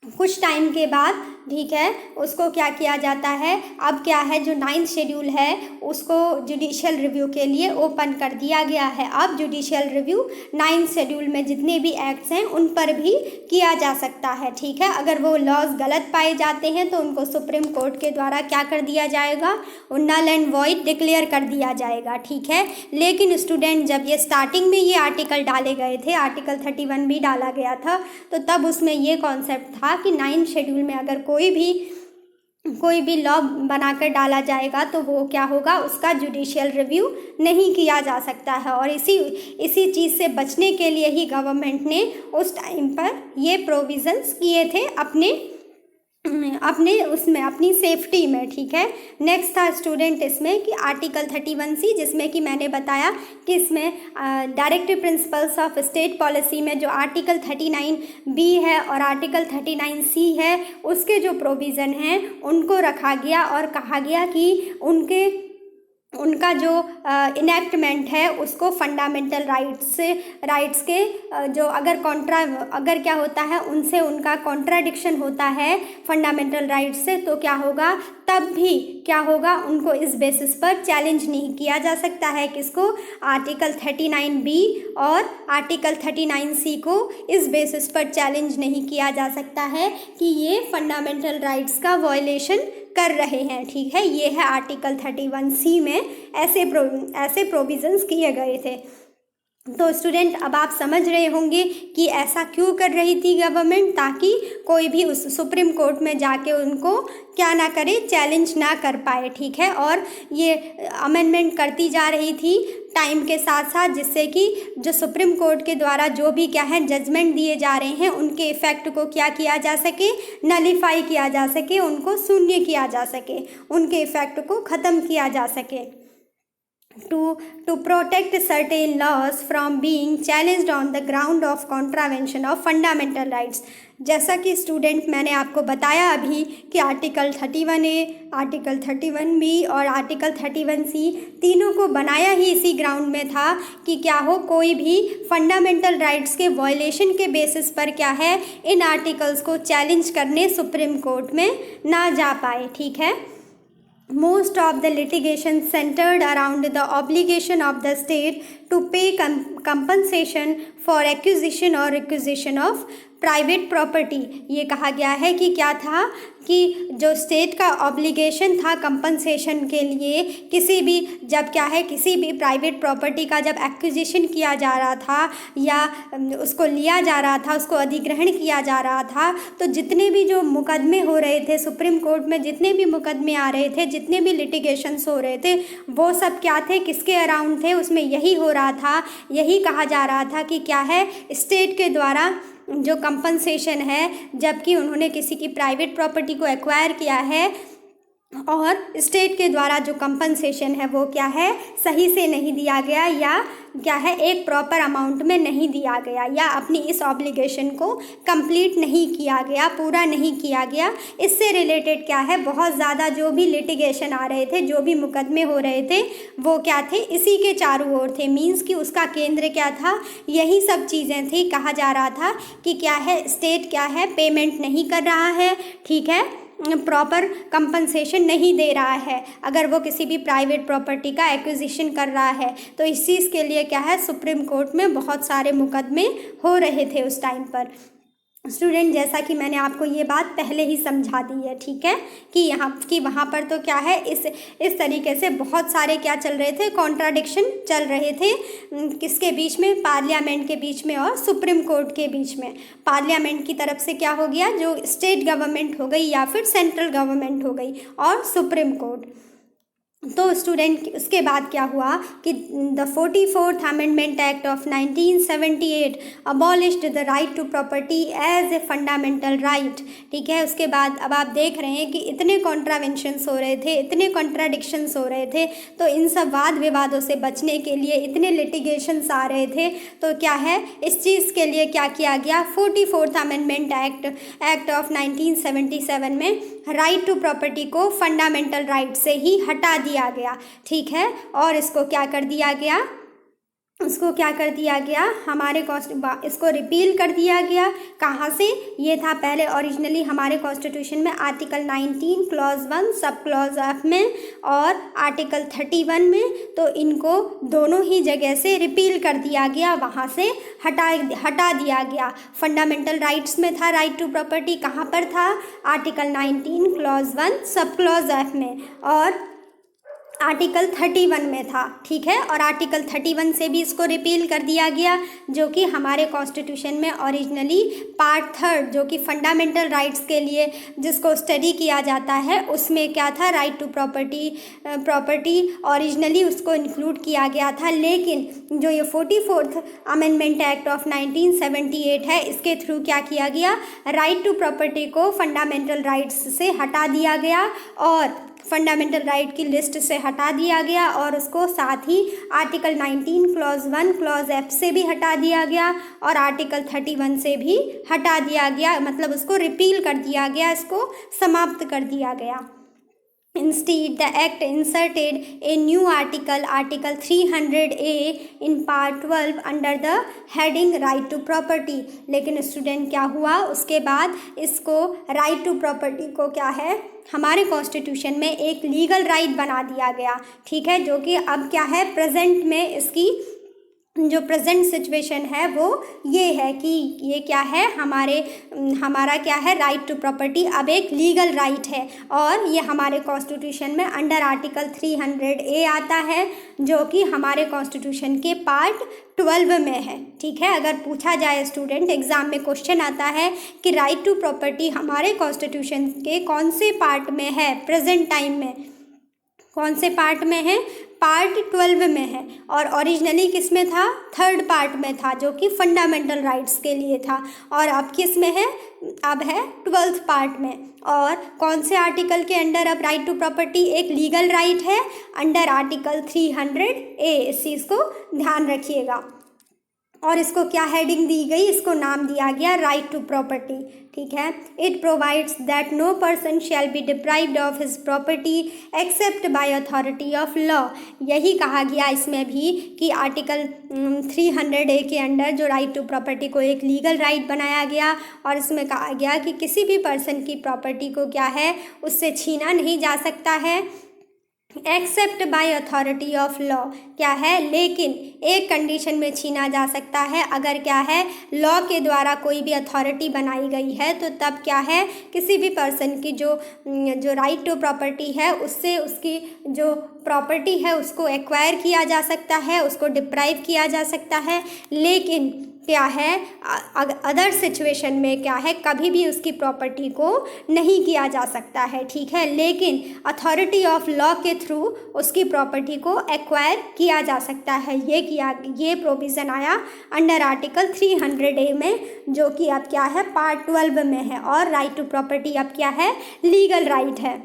कुछ टाइम के बाद ठीक है, उसको क्या किया जाता है, अब क्या है जो 9th शेड्यूल है उसको जुडिशियल रिव्यू के लिए ओपन कर दिया गया है। अब जुडिशियल रिव्यू 9th शेड्यूल में जितने भी एक्ट्स हैं उन पर भी किया जा सकता है। ठीक है, अगर वो लॉज गलत पाए जाते हैं तो उनको सुप्रीम कोर्ट के द्वारा क्या कर दिया जाएगा, नल एंड वॉइड डिक्लेयर कर दिया जाएगा। ठीक है, लेकिन स्टूडेंट जब ये स्टार्टिंग में ये आर्टिकल डाले गए थे, आर्टिकल 31 भी डाला गया था, तो तब उसमें ये कॉन्सेप्ट था कि 9th शेड्यूल में अगर कोई भी लॉ बनाकर डाला जाएगा तो वो क्या होगा, उसका जुडिशियल रिव्यू नहीं किया जा सकता है। और इसी चीज़ से बचने के लिए ही गवर्नमेंट ने उस टाइम पर ये प्रोविज़न्स किए थे अपनी सेफ्टी में। ठीक है, नेक्स्ट था स्टूडेंट इसमें कि आर्टिकल 31C, जिसमें कि मैंने बताया कि इसमें directive principles of state policy में जो आर्टिकल 39B है और आर्टिकल 39C है, उसके जो प्रोविज़न हैं उनको रखा गया और कहा गया कि उनका जो इनेक्टमेंट है उसको फंडामेंटल राइट्स के जो अगर क्या होता है उनसे उनका कॉन्ट्राडिक्शन होता है फंडामेंटल राइट्स से, तो क्या होगा, तब भी क्या होगा, उनको इस बेसिस पर चैलेंज नहीं किया जा सकता है। किसको, आर्टिकल 39B और आर्टिकल 39C को इस बेसिस पर चैलेंज नहीं किया जा सकता है कि ये फंडामेंटल राइट्स का वायलेशन कर रहे हैं। ठीक है, ये है आर्टिकल 31C में ऐसे प्रोविज़न्स किए गए थे। तो स्टूडेंट अब आप समझ रहे होंगे कि ऐसा क्यों कर रही थी गवर्नमेंट, ताकि कोई भी उस सुप्रीम कोर्ट में जाके उनको क्या ना करे, चैलेंज ना कर पाए। ठीक है, और ये अमेंडमेंट करती जा रही थी टाइम के साथ साथ, जिससे कि जो सुप्रीम कोर्ट के द्वारा जो भी क्या है जजमेंट दिए जा रहे हैं उनके इफ़ेक्ट को क्या किया जा सके, नलीफाई किया जा सके, उनको शून्य किया जा सके, उनके इफ़ेक्ट को ख़त्म किया जा सके। To protect certain laws from being challenged on the ground of contravention of fundamental rights। जैसा कि स्टूडेंट मैंने आपको बताया अभी कि आर्टिकल 31A, आर्टिकल 31B और आर्टिकल 31C तीनों को बनाया ही इसी ग्राउंड में था कि क्या हो, कोई भी फंडामेंटल राइट्स के वायलेशन के बेसिस पर क्या है, इन आर्टिकल्स को चैलेंज करने सुप्रीम कोर्ट में ना जा पाए। ठीक है, most of the litigation centered around the obligation of the state to pay compensation for acquisition or requisition of private property. ये कहा गया है कि क्या था कि जो स्टेट का ऑब्लिगेशन था कंपनसेशन के लिए, किसी भी प्राइवेट प्रॉपर्टी का जब एक्विजिशन किया जा रहा था या उसको लिया जा रहा था, उसको अधिग्रहण किया जा रहा था, तो जितने भी जो मुकदमे हो रहे थे सुप्रीम कोर्ट में, जितने भी मुकदमे आ रहे थे, जितने भी लिटिगेशंस हो रहे थे, वो सब क्या थे, किसके अराउंड थे, उसमें यही हो रहा था, यही कहा जा रहा था कि क्या है, स्टेट के द्वारा जो कंपनसेशन है, जबकि उन्होंने किसी की प्राइवेट प्रॉपर्टी को एक्वायर किया है और स्टेट के द्वारा जो कंपनसेशन है वो क्या है, सही से नहीं दिया गया, या क्या है, एक प्रॉपर अमाउंट में नहीं दिया गया, या अपनी इस ऑब्लिगेशन को कंप्लीट नहीं किया गया, पूरा नहीं किया गया। इससे रिलेटेड क्या है, बहुत ज़्यादा जो भी लिटिगेशन आ रहे थे, जो भी मुकदमे हो रहे थे, वो क्या थे, इसी के चारों ओर थे। मीन्स कि उसका केंद्र क्या था, यही सब चीज़ें थी। कहा जा रहा था कि क्या है, स्टेट क्या है, पेमेंट नहीं कर रहा है, ठीक है, प्रॉपर कंपनसेशन नहीं दे रहा है अगर वो किसी भी प्राइवेट प्रॉपर्टी का एक्विजिशन कर रहा है। तो इस चीज़ के लिए क्या है, सुप्रीम कोर्ट में बहुत सारे मुकदमे हो रहे थे उस टाइम पर। स्टूडेंट, जैसा कि मैंने आपको ये बात पहले ही समझा दी है, ठीक है, कि वहाँ पर तो क्या है, इस तरीके से बहुत सारे क्या चल रहे थे, कॉन्ट्राडिक्शन चल रहे थे, किसके बीच में, पार्लियामेंट के बीच में और सुप्रीम कोर्ट के बीच में। पार्लियामेंट की तरफ से क्या हो गया, जो स्टेट गवर्नमेंट हो गई या फिर सेंट्रल गवर्नमेंट हो गई, और सुप्रीम कोर्ट। तो स्टूडेंट, उसके बाद क्या हुआ कि the 44th amendment act of 1978 abolished the right to property as a fundamental right. ठीक है, उसके बाद अब आप देख रहे हैं कि इतने कॉन्ट्रावेंशंस हो रहे थे, इतने कॉन्ट्राडिक्शंस हो रहे थे, तो इन सब वाद विवादों से बचने के लिए इतने लिटिगेशंस आ रहे थे, तो क्या है, इस चीज़ के लिए क्या किया गया, 44th अमेंडमेंट एक्ट ऑफ 1977 में राइट टू प्रॉपर्टी को फंडामेंटल राइट से ही हटा दिया गया। ठीक है, और इसको क्या कर दिया गया, उसको क्या कर दिया गया, इसको रिपील कर दिया गया। कहाँ से? ये था पहले ओरिजिनली हमारे कॉन्स्टिट्यूशन में article 19 clause 1 sub clause F में और आर्टिकल 31 में। तो इनको दोनों ही जगह से रिपील कर दिया गया, वहाँ से हटा दिया गया। फंडामेंटल राइट्स में था राइट टू प्रॉपर्टी, कहाँ पर था? Article 19 clause 1 sub clause F में और आर्टिकल 31 में था। ठीक है, और आर्टिकल 31 से भी इसको रिपील कर दिया गया, जो कि हमारे कॉन्स्टिट्यूशन में ओरिजिनली पार्ट 3 जो कि फंडामेंटल राइट्स के लिए जिसको स्टडी किया जाता है, उसमें क्या था? राइट टू प्रॉपर्टी ओरिजिनली उसको इंक्लूड किया गया था। लेकिन जो ये 44th अमेंडमेंट एक्ट ऑफ 1978 है, इसके थ्रू क्या किया गया? राइट टू प्रॉपर्टी को फंडामेंटल राइट्स से हटा दिया गया और फंडामेंटल राइट की लिस्ट से हटा दिया गया और उसको साथ ही आर्टिकल 19 क्लॉज 1 क्लॉज एफ से भी हटा दिया गया और आर्टिकल 31 से भी हटा दिया गया, मतलब उसको रिपील कर दिया गया, इसको समाप्त कर दिया गया। Instead, the act inserted a new article 300A in part 12 under the heading right to property। लेकिन स्टूडेंट क्या हुआ उसके बाद? इसको राइट टू प्रॉपर्टी को क्या है, हमारे कॉन्स्टिट्यूशन में एक लीगल राइट बना दिया गया। ठीक है, जो कि अब क्या है, प्रेजेंट में इसकी जो प्रेजेंट सिचुएशन है वो ये है कि ये क्या है, हमारा क्या है, राइट टू प्रॉपर्टी अब एक लीगल राइट है और ये हमारे कॉन्स्टिट्यूशन में अंडर आर्टिकल 300A आता है, जो कि हमारे कॉन्स्टिट्यूशन के पार्ट 12 में है। ठीक है, अगर पूछा जाए स्टूडेंट एग्जाम में क्वेश्चन आता है कि राइट टू प्रॉपर्टी हमारे कॉन्स्टिट्यूशन के कौन से पार्ट में है, प्रेजेंट टाइम में कौन से पार्ट में है? पार्ट 12 में है और ओरिजिनली किस में था? 3rd पार्ट में था, जो कि फंडामेंटल राइट्स के लिए था और अब किस में है? अब है 12th पार्ट में। और कौन से आर्टिकल के अंडर अब राइट टू प्रॉपर्टी एक लीगल राइट है? Under article 300A। इस चीज़ को ध्यान रखिएगा। और इसको क्या हेडिंग दी गई? इसको नाम दिया गया राइट टू प्रॉपर्टी। ठीक है, it provides that no person shall be deprived of his property except by authority of law. यही कहा गया इसमें भी कि आर्टिकल 300A के अंडर जो राइट टू प्रॉपर्टी को एक लीगल राइट बनाया गया और इसमें कहा गया कि किसी भी पर्सन की प्रॉपर्टी को क्या है, उससे छीना नहीं जा सकता है accept by authority of law. क्या है? लेकिन एक कंडीशन में छीना जा सकता है, अगर क्या है, लॉ के द्वारा कोई भी अथॉरिटी बनाई गई है, तो तब क्या है, किसी भी पर्सन की जो राइट टू प्रॉपर्टी है उससे उसकी जो प्रॉपर्टी है उसको एक्वायर किया जा सकता है, उसको डिप्राइव किया जा सकता है। लेकिन क्या है, अदर सिचुएशन में क्या है, कभी भी उसकी प्रॉपर्टी को नहीं किया जा सकता है। ठीक है, लेकिन अथॉरिटी ऑफ लॉ के थ्रू उसकी प्रॉपर्टी को एक्वायर किया जा सकता है। ये प्रोविज़न आया अंडर आर्टिकल 300A में, जो कि अब क्या है, पार्ट 12 में है और राइट टू प्रॉपर्टी अब क्या है, लीगल राइट है।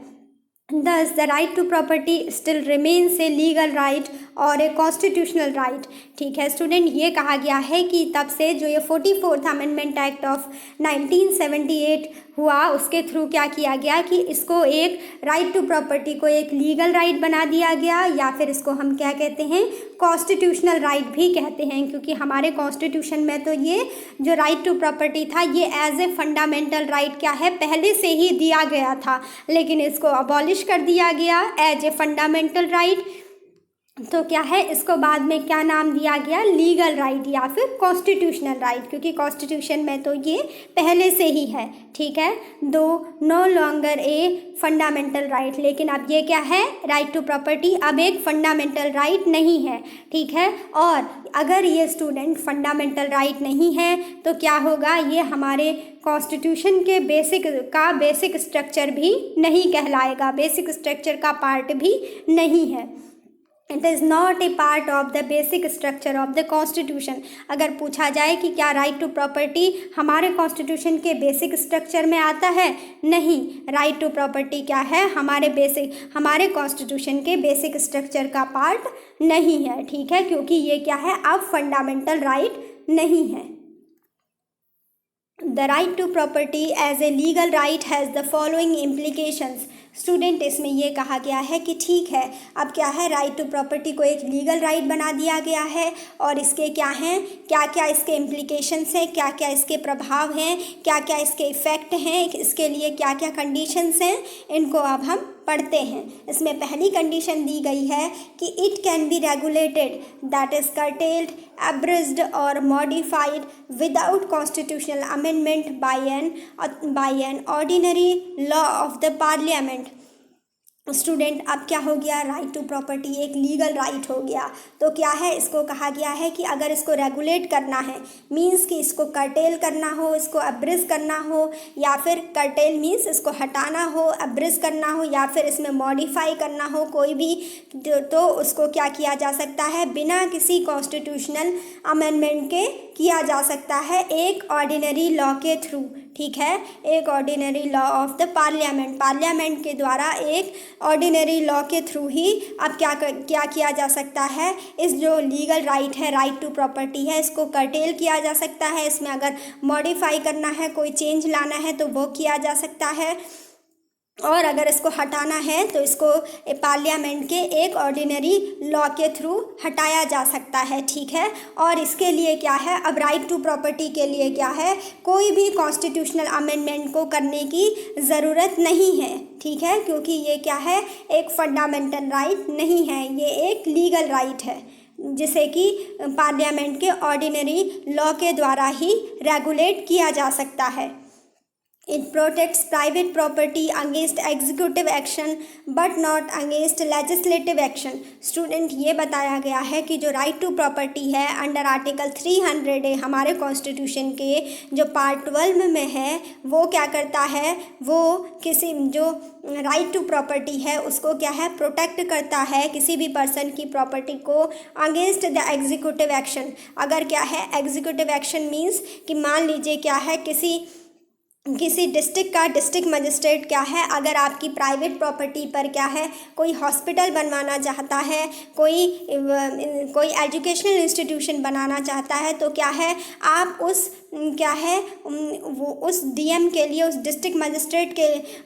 Thus, the right to property still remains a legal right और एक कॉन्स्टिट्यूशनल राइट। ठीक है स्टूडेंट, ये कहा गया है कि तब से जो ये 44th अमेंडमेंट एक्ट ऑफ 1978 हुआ, उसके थ्रू क्या किया गया कि इसको एक राइट टू प्रॉपर्टी को एक लीगल राइट बना दिया गया, या फिर इसको हम क्या कहते हैं, कॉन्स्टिट्यूशनल राइट भी कहते हैं, क्योंकि हमारे कॉन्स्टिट्यूशन में तो ये जो राइट टू प्रॉपर्टी था ये एज ए फंडामेंटल राइट क्या है, पहले से ही दिया गया था, लेकिन इसको अबॉलिश कर दिया गया एज ए फंडामेंटल राइट। तो क्या है, इसको बाद में क्या नाम दिया गया, लीगल राइट या फिर कॉन्स्टिट्यूशनल राइट, क्योंकि कॉन्स्टिट्यूशन में तो ये पहले से ही है। ठीक है, though no longer a fundamental right, लेकिन अब ये क्या है, राइट टू प्रॉपर्टी अब एक फंडामेंटल राइट नहीं है। ठीक है, और अगर ये स्टूडेंट फंडामेंटल राइट नहीं है तो क्या होगा, ये हमारे कॉन्स्टिट्यूशन के बेसिक स्ट्रक्चर भी नहीं कहलाएगा, बेसिक स्ट्रक्चर का पार्ट भी नहीं है। It is not a part of the basic structure of the constitution. अगर पूछा जाए कि क्या राइट टू प्रॉपर्टी हमारे कॉन्स्टिट्यूशन के बेसिक स्ट्रक्चर में आता है, नहीं, राइट टू प्रॉपर्टी क्या है, हमारे कॉन्स्टिट्यूशन के बेसिक स्ट्रक्चर का पार्ट नहीं है। ठीक है, क्योंकि ये क्या है, अब फंडामेंटल राइट नहीं है। The right to property as a legal right has the following implications। Student इसमें ये कहा गया है कि ठीक है, अब क्या है, राइट टू प्रॉपर्टी को एक लीगल राइट बना दिया गया है और इसके क्या हैं, क्या क्या इसके इम्प्लीकेशंस हैं, क्या क्या इसके प्रभाव हैं, क्या क्या इसके इफ़ेक्ट हैं, इसके लिए क्या क्या कंडीशंस हैं, इनको अब हम पढ़ते हैं। इसमें पहली कंडीशन दी गई है कि it can be regulated, that is curtailed, abridged or modified without constitutional amendment by an ordinary law of the parliament। Student अब क्या हो गया, राइट टू प्रॉपर्टी एक लीगल राइट हो गया। तो क्या है, इसको कहा गया है कि अगर इसको रेगुलेट करना है, मींस कि इसको कर्टेल करना हो, इसको अब्रिज करना हो, या फिर कर्टेल मींस इसको हटाना हो, अब्रिज करना हो, या फिर इसमें मॉडिफाई करना हो कोई भी, तो उसको क्या किया जा सकता है, बिना किसी कॉन्स्टिट्यूशनल अमेंडमेंट के किया जा सकता है, एक ऑर्डिनरी लॉ के थ्रू। ठीक है, एक ordinary law of the parliament के द्वारा, एक ऑर्डिनरी लॉ के थ्रू ही अब क्या किया जा सकता है, इस जो लीगल राइट है, राइट टू प्रॉपर्टी है, इसको कर्टेल किया जा सकता है। इसमें अगर मॉडिफाई करना है, कोई चेंज लाना है तो वो किया जा सकता है, और अगर इसको हटाना है तो इसको पार्लियामेंट के एक ऑर्डिनरी लॉ के थ्रू हटाया जा सकता है। ठीक है, और इसके लिए क्या है, अब राइट टू प्रॉपर्टी के लिए क्या है, कोई भी कॉन्स्टिट्यूशनल अमेंडमेंट को करने की ज़रूरत नहीं है। ठीक है, क्योंकि ये क्या है, एक फंडामेंटल राइट नहीं है, ये एक लीगल राइट है जिसे कि पार्लियामेंट के ऑर्डिनरी लॉ के द्वारा ही रेगुलेट किया जा सकता है। It protects private property against executive action but not against legislative action। Student ये बताया गया है कि जो राइट टू प्रॉपर्टी है अंडर आर्टिकल 300 हमारे कॉन्स्टिट्यूशन के जो पार्ट 12 में है, वो क्या करता है, वो किसी जो राइट टू प्रॉपर्टी है उसको क्या है, प्रोटेक्ट करता है किसी भी पर्सन की प्रॉपर्टी को अगेंस्ट द एग्जीक्यूटिव एक्शन। अगर क्या है, एग्जीक्यूटिव एक्शन मीन्स कि मान लीजिए क्या है, किसी डिस्ट्रिक्ट का डिस्ट्रिक्ट मजिस्ट्रेट क्या है, अगर आपकी प्राइवेट प्रॉपर्टी पर क्या है, कोई हॉस्पिटल बनवाना चाहता है, कोई एजुकेशनल इंस्टीट्यूशन बनाना चाहता है, तो क्या है, आप उस क्या है वो उस डीएम के लिए, उस डिस्ट्रिक्ट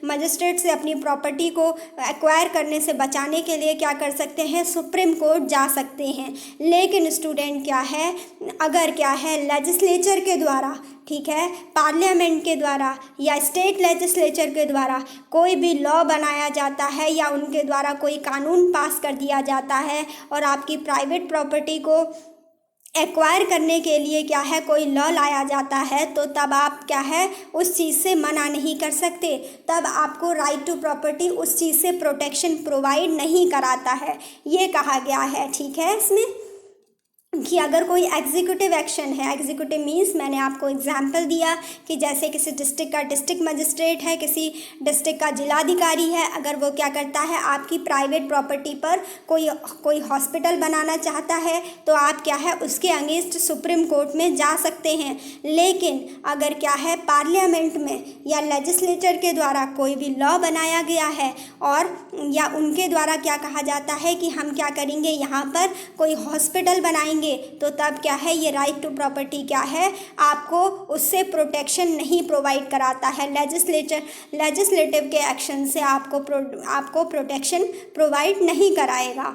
मजिस्ट्रेट से अपनी प्रॉपर्टी को एक्वायर करने से बचाने के लिए क्या कर सकते हैं, सुप्रीम कोर्ट जा सकते हैं। लेकिन स्टूडेंट क्या है, अगर क्या है लेजिस्लेचर के द्वारा, ठीक है, पार्लियामेंट के द्वारा या स्टेट लेजिस्लेचर के द्वारा कोई भी लॉ बनाया जाता है या उनके द्वारा कोई कानून पास कर दिया जाता है और आपकी प्राइवेट प्रॉपर्टी को एक्वायर करने के लिए क्या है कोई लॉ लाया जाता है, तो तब आप क्या है उस चीज़ से मना नहीं कर सकते, तब आपको राइट टू प्रॉपर्टी उस चीज़ से प्रोटेक्शन प्रोवाइड नहीं कराता है, ये कहा गया है। ठीक है, इसमें कि अगर कोई एग्जीक्यूटिव एक्शन है, एग्जीक्यूटिव मीन्स मैंने आपको एग्जांपल दिया कि जैसे किसी डिस्ट्रिक्ट का डिस्ट्रिक्ट मजिस्ट्रेट है, किसी डिस्ट्रिक्ट का जिलाधिकारी है, अगर वो क्या करता है आपकी प्राइवेट प्रॉपर्टी पर कोई हॉस्पिटल बनाना चाहता है तो आप क्या है उसके अगेंस्ट सुप्रीम कोर्ट में जा सकते हैं। लेकिन अगर क्या है पार्लियामेंट में या लेजिस्लेचर के द्वारा कोई भी लॉ बनाया गया है और या उनके द्वारा क्या कहा जाता है कि हम क्या करेंगे, यहाँ पर कोई हॉस्पिटल बनाएंगे, तो तब क्या है ये राइट टू प्रॉपर्टी क्या है आपको उससे प्रोटेक्शन नहीं प्रोवाइड कराता है, लेजिस्लेटिव के एक्शन से आपको प्रोटेक्शन प्रोवाइड नहीं कराएगा।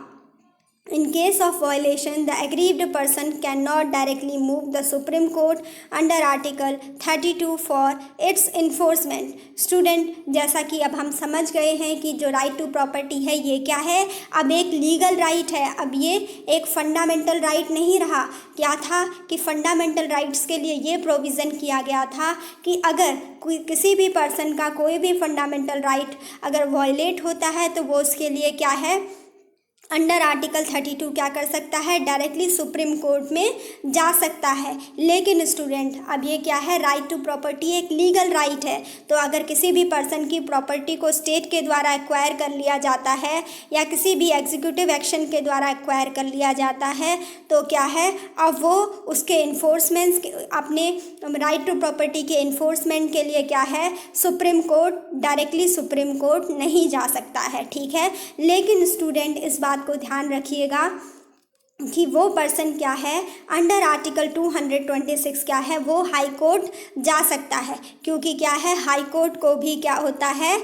In case of violation, the aggrieved person cannot directly move the Supreme Court under Article 32 for its enforcement। Student जैसा कि अब हम समझ गए हैं कि जो राइट टू प्रॉपर्टी है ये क्या है, अब एक लीगल राइट है, अब ये एक फंडामेंटल राइट नहीं रहा। क्या था कि फंडामेंटल राइट्स के लिए ये प्रोविज़न किया गया था कि अगर किसी भी पर्सन का कोई भी फंडामेंटल राइट अगर वायलेट होता है तो वो उसके लिए क्या है अंडर आर्टिकल 32 क्या कर सकता है, डायरेक्टली सुप्रीम कोर्ट में जा सकता है। लेकिन स्टूडेंट अब ये क्या है, राइट टू प्रॉपर्टी एक लीगल राइट है, तो अगर किसी भी पर्सन की प्रॉपर्टी को स्टेट के द्वारा एक्वायर कर लिया जाता है या किसी भी एग्जीक्यूटिव एक्शन के द्वारा एक्वायर कर लिया जाता है तो क्या है अब वो उसके इन्फोर्समेंट अपने राइट टू प्रॉपर्टी के इन्फोर्समेंट के लिए क्या है supreme court, directly supreme court नहीं जा सकता है। ठीक है, लेकिन स्टूडेंट इस बात को ध्यान रखिएगा कि वो पर्सन क्या है अंडर आर्टिकल 226 क्या है वो हाई कोर्ट जा सकता है, क्योंकि क्या है हाई कोर्ट को भी क्या होता है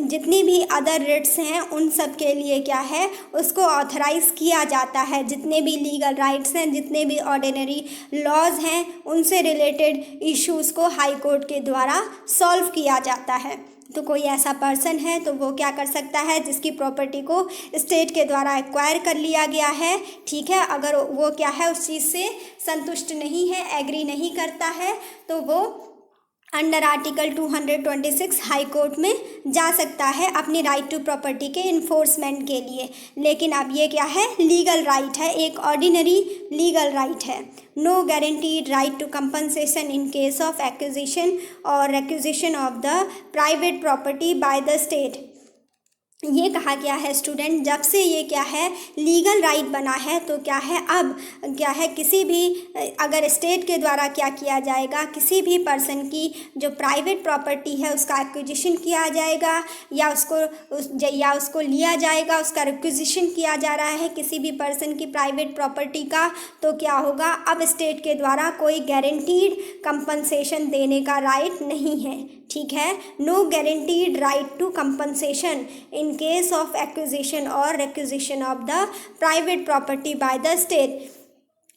जितनी भी अदर रिट्स हैं उन सब के लिए क्या है उसको ऑथराइज़ किया जाता है। जितने भी लीगल राइट्स हैं, जितने भी ऑर्डिनरी लॉज हैं, उनसे रिलेटेड इश्यूज़ को हाई कोर्ट के द्वारा सॉल्व किया जाता है। तो कोई ऐसा पर्सन है तो वो क्या कर सकता है जिसकी प्रॉपर्टी को स्टेट के द्वारा एक्वायर कर लिया गया है, ठीक है, अगर वो क्या है उस चीज़ से संतुष्ट नहीं है, एग्री नहीं करता है, तो वो अंडर आर्टिकल 226 हाई कोर्ट में जा सकता है अपनी राइट टू प्रॉपर्टी के इन्फोर्समेंट के लिए। लेकिन अब ये क्या है लीगल राइट है, एक ऑर्डिनरी लीगल राइट है। No guaranteed right to compensation in case of acquisition और requisition of the private property by the state. ये कहा गया है स्टूडेंट, जब से ये क्या है लीगल राइट बना है तो क्या है अब क्या है किसी भी अगर स्टेट के द्वारा क्या किया जाएगा, किसी भी पर्सन की जो प्राइवेट प्रॉपर्टी है उसका एक्विजिशन किया जाएगा या उसको लिया जाएगा, उसका रिक्विजिशन किया जा रहा है किसी भी पर्सन की प्राइवेट प्रॉपर्टी का, तो क्या होगा अब स्टेट के द्वारा कोई गारंटीड कंपनसेशन देने का राइट नहीं है, ठीक है। No guaranteed right to compensation in case of acquisition और requisition of the private property by the state.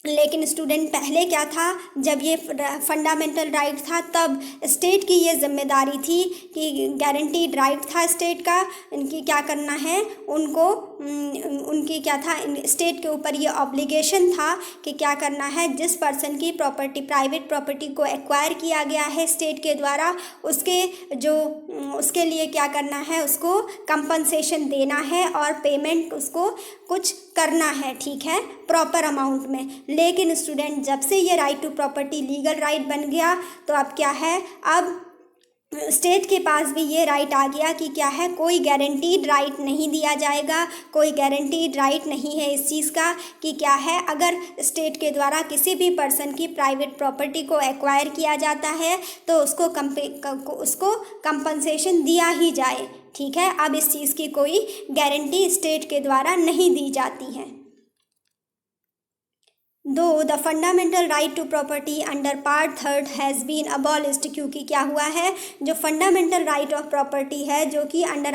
लेकिन स्टूडेंट पहले क्या था, जब ये फंडामेंटल राइट था तब स्टेट की ये जिम्मेदारी थी कि गारंटीड राइट था स्टेट का, इनकी क्या करना है उनको उनकी क्या था स्टेट के ऊपर ये ऑब्लिगेशन था कि क्या करना है जिस पर्सन की प्रॉपर्टी प्राइवेट प्रॉपर्टी को एक्वायर किया गया है स्टेट के द्वारा उसके लिए क्या करना है उसको कंपनसेशन देना है और पेमेंट उसको कुछ करना है, ठीक है, प्रॉपर अमाउंट में। लेकिन स्टूडेंट जब से ये right to property legal right बन गया तो अब क्या है अब स्टेट के पास भी ये राइट आ गया कि क्या है कोई गारंटीड राइट नहीं दिया जाएगा, कोई गारंटीड राइट नहीं है इस चीज़ का कि क्या है अगर स्टेट के द्वारा किसी भी पर्सन की प्राइवेट प्रॉपर्टी को एक्वायर किया जाता है तो उसको कंपनसेशन दिया ही जाए, ठीक है। अब इस चीज़ की कोई गारंटी स्टेट के द्वारा नहीं दी जाती है। Though the fundamental right to property under part 3 has been abolished, क्योंकि क्या हुआ है जो फंडामेंटल राइट ऑफ प्रॉपर्टी है जो कि अंडर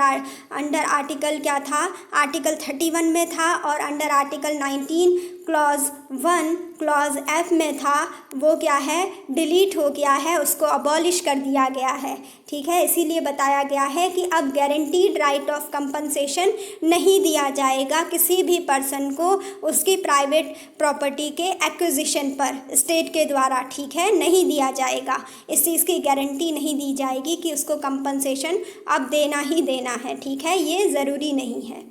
आर्टिकल क्या था आर्टिकल 31 में था और under article 19 clause 1 clause F में था, वो क्या है डिलीट हो गया है, उसको अबॉलिश कर दिया गया है, ठीक है। इसीलिए बताया गया है कि अब गारंटीड राइट ऑफ कंपनसेशन नहीं दिया जाएगा किसी भी पर्सन को उसकी प्राइवेट प्रॉपर्टी के एक्विजिशन पर स्टेट के द्वारा, ठीक है, नहीं दिया जाएगा। इस चीज़ की गारंटी नहीं दी जाएगी कि उसको कंपनसेशन अब देना ही देना है, ठीक है, ये ज़रूरी नहीं है।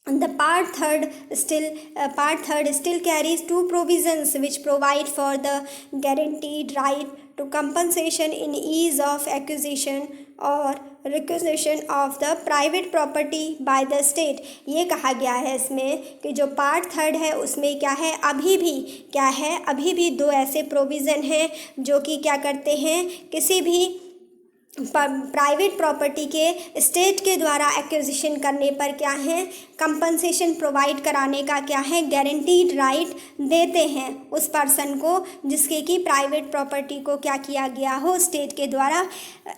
The part third still carries two provisions which provide for the guaranteed right to compensation in ease of acquisition or requisition of the private property by the state। ये कहा गया है इसमें कि जो पार्ट 3 है उसमें क्या है अभी भी दो ऐसे प्रोविज़न हैं जो कि क्या करते हैं किसी भी प्राइवेट प्रॉपर्टी के स्टेट के द्वारा एक्विजिशन करने पर क्या है कंपनसेशन प्रोवाइड कराने का क्या है गारंटीड राइट देते हैं उस पर्सन को जिसके कि प्राइवेट प्रॉपर्टी को क्या किया गया हो स्टेट के द्वारा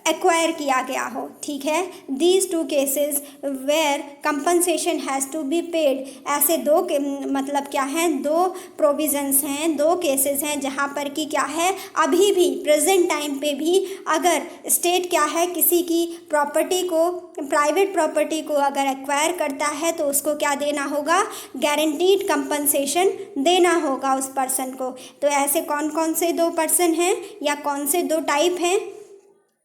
एक्वायर किया गया हो, ठीक है। These two cases where compensation has to be paid, ऐसे दो के मतलब क्या हैं दो प्रोविजंस हैं, दो केसेस हैं जहाँ पर कि क्या है अभी भी प्रेजेंट टाइम पे भी अगर स्टेट क्या है किसी की प्रॉपर्टी को प्राइवेट प्रॉपर्टी को अगर एक्वायर करता है तो उसको क्या देना होगा गारंटीड कंपनसेशन देना होगा उस पर्सन को। तो ऐसे कौन कौन से दो पर्सन हैं या कौन से दो टाइप हैं,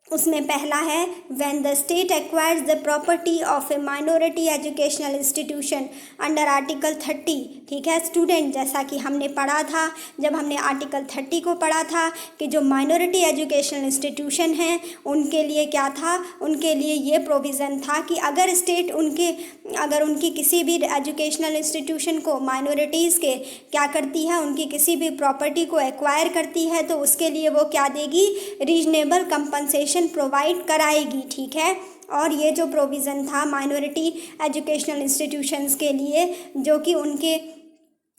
उसमें पहला है when the state acquires the property of A minority educational institution under article 30, ठीक है स्टूडेंट, जैसा कि हमने पढ़ा था जब हमने आर्टिकल 30 को पढ़ा था कि जो माइनॉरिटी एजुकेशनल इंस्टीट्यूशन हैं उनके लिए क्या था, उनके लिए ये प्रोविज़न था कि अगर स्टेट उनकी किसी भी एजुकेशनल इंस्टीट्यूशन को माइनॉरिटीज़ के क्या करती है उनकी किसी भी प्रॉपर्टी को एक्वायर करती है तो उसके लिए वो क्या देगी रीजनेबल कंपनसेशन प्रोवाइड कराएगी, ठीक है। और ये जो प्रोविज़न था माइनॉरिटी एजुकेशनल इंस्टीट्यूशंस के लिए जो कि उनके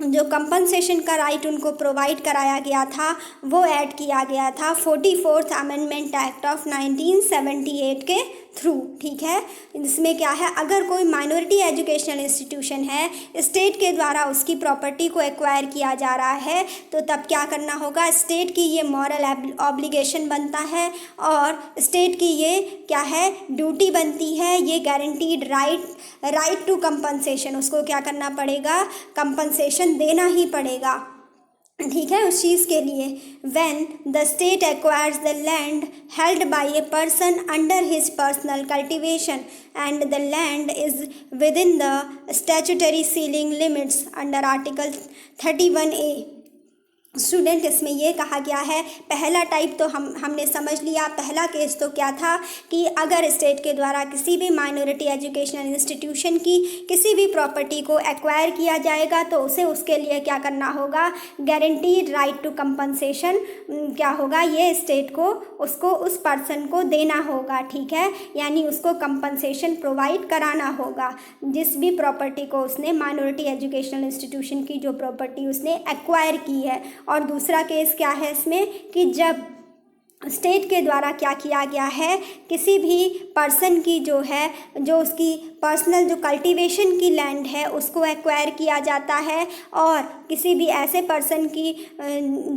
जो कंपनसेशन का राइट उनको प्रोवाइड कराया गया था वो ऐड किया गया था 44th अमेंडमेंट एक्ट ऑफ 1978 के थ्रू। ठीक है, इसमें क्या है, अगर कोई माइनॉरिटी एजुकेशनल इंस्टीट्यूशन है, स्टेट के द्वारा उसकी प्रॉपर्टी को एक्वायर किया जा रहा है, तो तब क्या करना होगा, स्टेट की ये मॉरल ऑब्लिगेशन बनता है और स्टेट की ये क्या है, ड्यूटी बनती है, ये गारंटीड राइट टू कंपनसेशन, उसको क्या करना पड़ेगा, कंपनसेशन देना ही पड़ेगा। ठीक है, उस चीज़ के लिए when the state acquires the land held by a person under his personal cultivation and the land is with in the statutory ceiling limits under article 31A। Student, इसमें ये कहा गया है, पहला टाइप तो हमने समझ लिया। पहला केस तो क्या था कि अगर स्टेट के द्वारा किसी भी माइनॉरिटी एजुकेशनल इंस्टीट्यूशन की किसी भी प्रॉपर्टी को एक्वायर किया जाएगा तो उसे उसके लिए क्या करना होगा, गारंटीड राइट टू कंपनसेशन क्या होगा, ये स्टेट को उसको उस पर्सन को देना होगा। ठीक है, यानी उसको कंपनसेशन प्रोवाइड कराना होगा जिस भी प्रॉपर्टी को उसने माइनॉरिटी एजुकेशनल इंस्टीट्यूशन की जो प्रॉपर्टी उसने एक्वायर की है। और दूसरा केस क्या है इसमें कि जब स्टेट के द्वारा क्या किया गया है, किसी भी पर्सन की जो है, जो उसकी पर्सनल जो कल्टीवेशन की लैंड है उसको एक्वायर किया जाता है और किसी भी ऐसे पर्सन की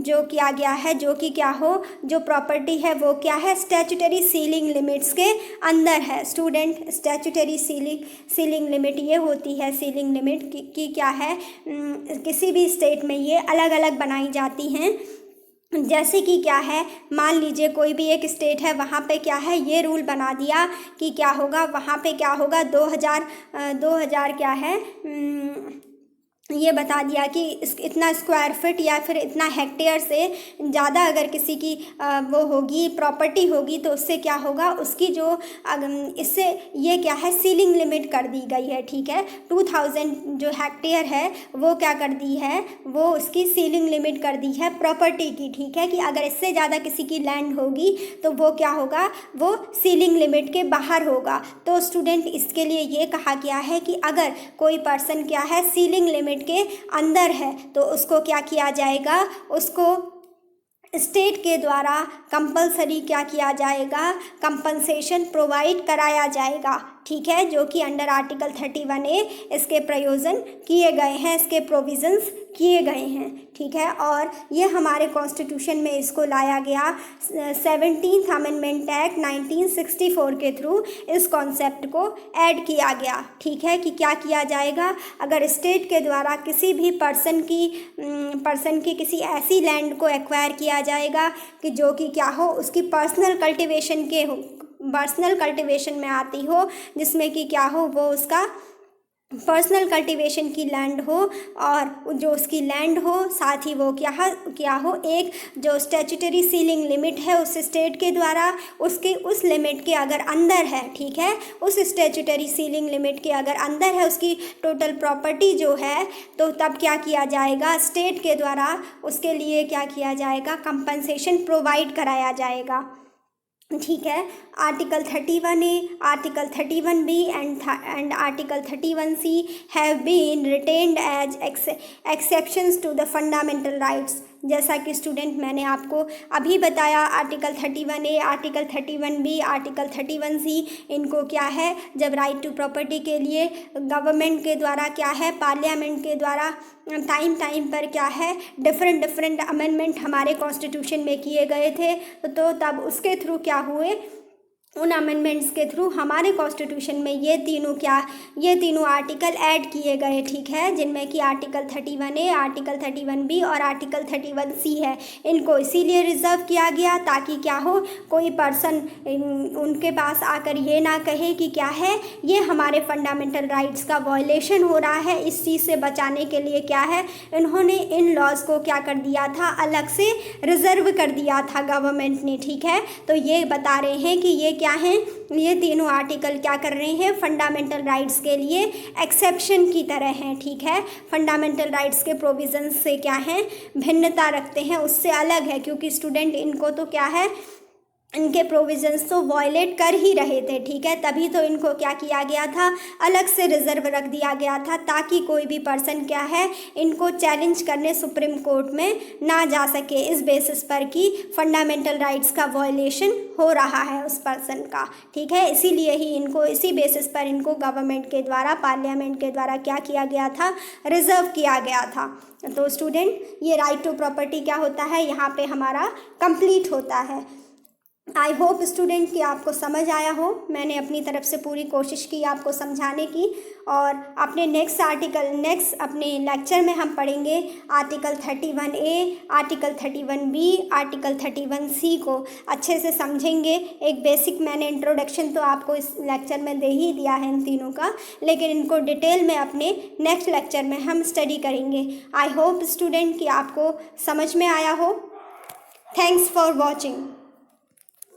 जो किया गया है, जो कि क्या हो, जो प्रॉपर्टी है वो क्या है, स्टैट्यूटरी सीलिंग लिमिट्स के अंदर है। स्टूडेंट, स्टैट्यूटरी सीलिंग लिमिट ये होती है, सीलिंग लिमिट की क्या है, किसी भी स्टेट में ये अलग अलग बनाई जाती हैं। जैसे कि क्या है, मान लीजिए कोई भी एक स्टेट है, वहाँ पे क्या है, ये रूल बना दिया कि क्या होगा, वहाँ पे क्या होगा, 2000 क्या है, ये बता दिया कि इतना स्क्वायर फीट या फिर इतना हेक्टेयर से ज़्यादा अगर किसी की वो होगी, प्रॉपर्टी होगी, तो उससे क्या होगा, उसकी जो इससे ये क्या है, सीलिंग लिमिट कर दी गई है। ठीक है, 2000 जो हेक्टेयर है वो क्या कर दी है, वो उसकी सीलिंग लिमिट कर दी है प्रॉपर्टी की। ठीक है, कि अगर इससे ज़्यादा किसी की लैंड होगी तो वो क्या होगा, वो सीलिंग लिमिट के बाहर होगा। तो स्टूडेंट, इसके लिए ये कहा गया है कि अगर कोई पर्सन क्या है, सीलिंग लिमिट के अंदर है तो उसको क्या किया जाएगा, उसको स्टेट के द्वारा कंपलसरी क्या किया जाएगा, कंपनसेशन प्रोवाइड कराया जाएगा। ठीक है, जो कि अंडर आर्टिकल 31A इसके प्रयोजन किए गए हैं, इसके प्रोविजंस किए गए हैं। ठीक है, और ये हमारे कॉन्स्टिट्यूशन में इसको लाया गया 17th अमेंडमेंट एक्ट 1964 के थ्रू इस कॉन्सेप्ट को ऐड किया गया। ठीक है, कि क्या किया जाएगा, अगर स्टेट के द्वारा किसी भी पर्सन की किसी ऐसी लैंड को एक्वायर किया जाएगा कि जो कि क्या हो, उसकी पर्सनल कल्टीवेशन में आती हो, जिसमें कि क्या हो, वो उसका पर्सनल कल्टीवेशन की लैंड हो और जो उसकी लैंड हो, साथ ही वो क्या हो, एक जो स्टैट्यूटरी सीलिंग लिमिट है उस स्टेट के द्वारा उसके उस लिमिट के अगर अंदर है। ठीक है, उस स्टैट्यूटरी सीलिंग लिमिट के अगर अंदर है उसकी टोटल प्रॉपर्टी जो है, तो तब क्या किया जाएगा, स्टेट के द्वारा उसके लिए क्या किया जाएगा, कंपनसेशन प्रोवाइड कराया जाएगा। ठीक है, article 31A, article 31B and article 31C have been retained as exceptions to the fundamental rights। जैसा कि स्टूडेंट मैंने आपको अभी बताया, article 31A, article 31B, article 31C, इनको क्या है, जब राइट टू प्रॉपर्टी के लिए गवर्नमेंट के द्वारा क्या है, पार्लियामेंट के द्वारा टाइम पर क्या है, डिफरेंट अमेंडमेंट हमारे कॉन्स्टिट्यूशन में किए गए थे, तो तब उसके थ्रू क्या हुए, उन अमेंडमेंट्स के थ्रू हमारे कॉन्स्टिट्यूशन में ये तीनों आर्टिकल ऐड किए गए। ठीक है, जिनमें कि आर्टिकल 31A, आर्टिकल 31B और आर्टिकल 31C है। इनको इसीलिए रिजर्व किया गया ताकि क्या हो, कोई पर्सन उनके पास आकर ये ना कहे कि क्या है, ये हमारे फंडामेंटल राइट्स का वायलेशन हो रहा है। इस चीज़ से बचाने के लिए क्या है, इन्होंने इन लॉज को क्या कर दिया था, अलग से रिजर्व कर दिया था गवर्नमेंट ने। ठीक है, तो ये बता रहे हैं कि ये क्या है, ये तीनों आर्टिकल क्या कर रहे हैं, फंडामेंटल राइट्स के लिए एक्सेप्शन की तरह हैं। ठीक है, फंडामेंटल राइट्स के प्रोविजंस से क्या है, भिन्नता रखते हैं, उससे अलग है, क्योंकि स्टूडेंट इनको तो क्या है, इनके प्रोविजंस तो वायलेट कर ही रहे थे, ठीक है। तभी तो इनको क्या किया गया था, अलग से रिजर्व रख दिया गया था, ताकि कोई भी पर्सन क्या है इनको चैलेंज करने सुप्रीम कोर्ट में ना जा सके, इस बेसिस पर कि फंडामेंटल राइट्स का वायलेशन हो रहा है उस पर्सन का, ठीक है। इसीलिए ही इनको, इसी बेसिस पर इनको गवर्नमेंट के द्वारा, पार्लियामेंट के द्वारा क्या किया गया था, रिजर्व किया गया था। तो स्टूडेंट, ये राइट टू प्रॉपर्टी क्या होता है, यहाँ पे हमारा कंप्लीट होता है। आई होप स्टूडेंट कि आपको समझ आया हो। मैंने अपनी तरफ से पूरी कोशिश की आपको समझाने की। और अपने नेक्स्ट अपने लेक्चर में हम पढ़ेंगे article 31A, article 31B, article 31C को अच्छे से समझेंगे। एक बेसिक मैंने इंट्रोडक्शन तो आपको इस लेक्चर में दे ही दिया है इन तीनों का, लेकिन इनको डिटेल में अपने नेक्स्ट लेक्चर में हम स्टडी करेंगे। आई होप स्टूडेंट कि आपको समझ में आया हो। Thanks for watching.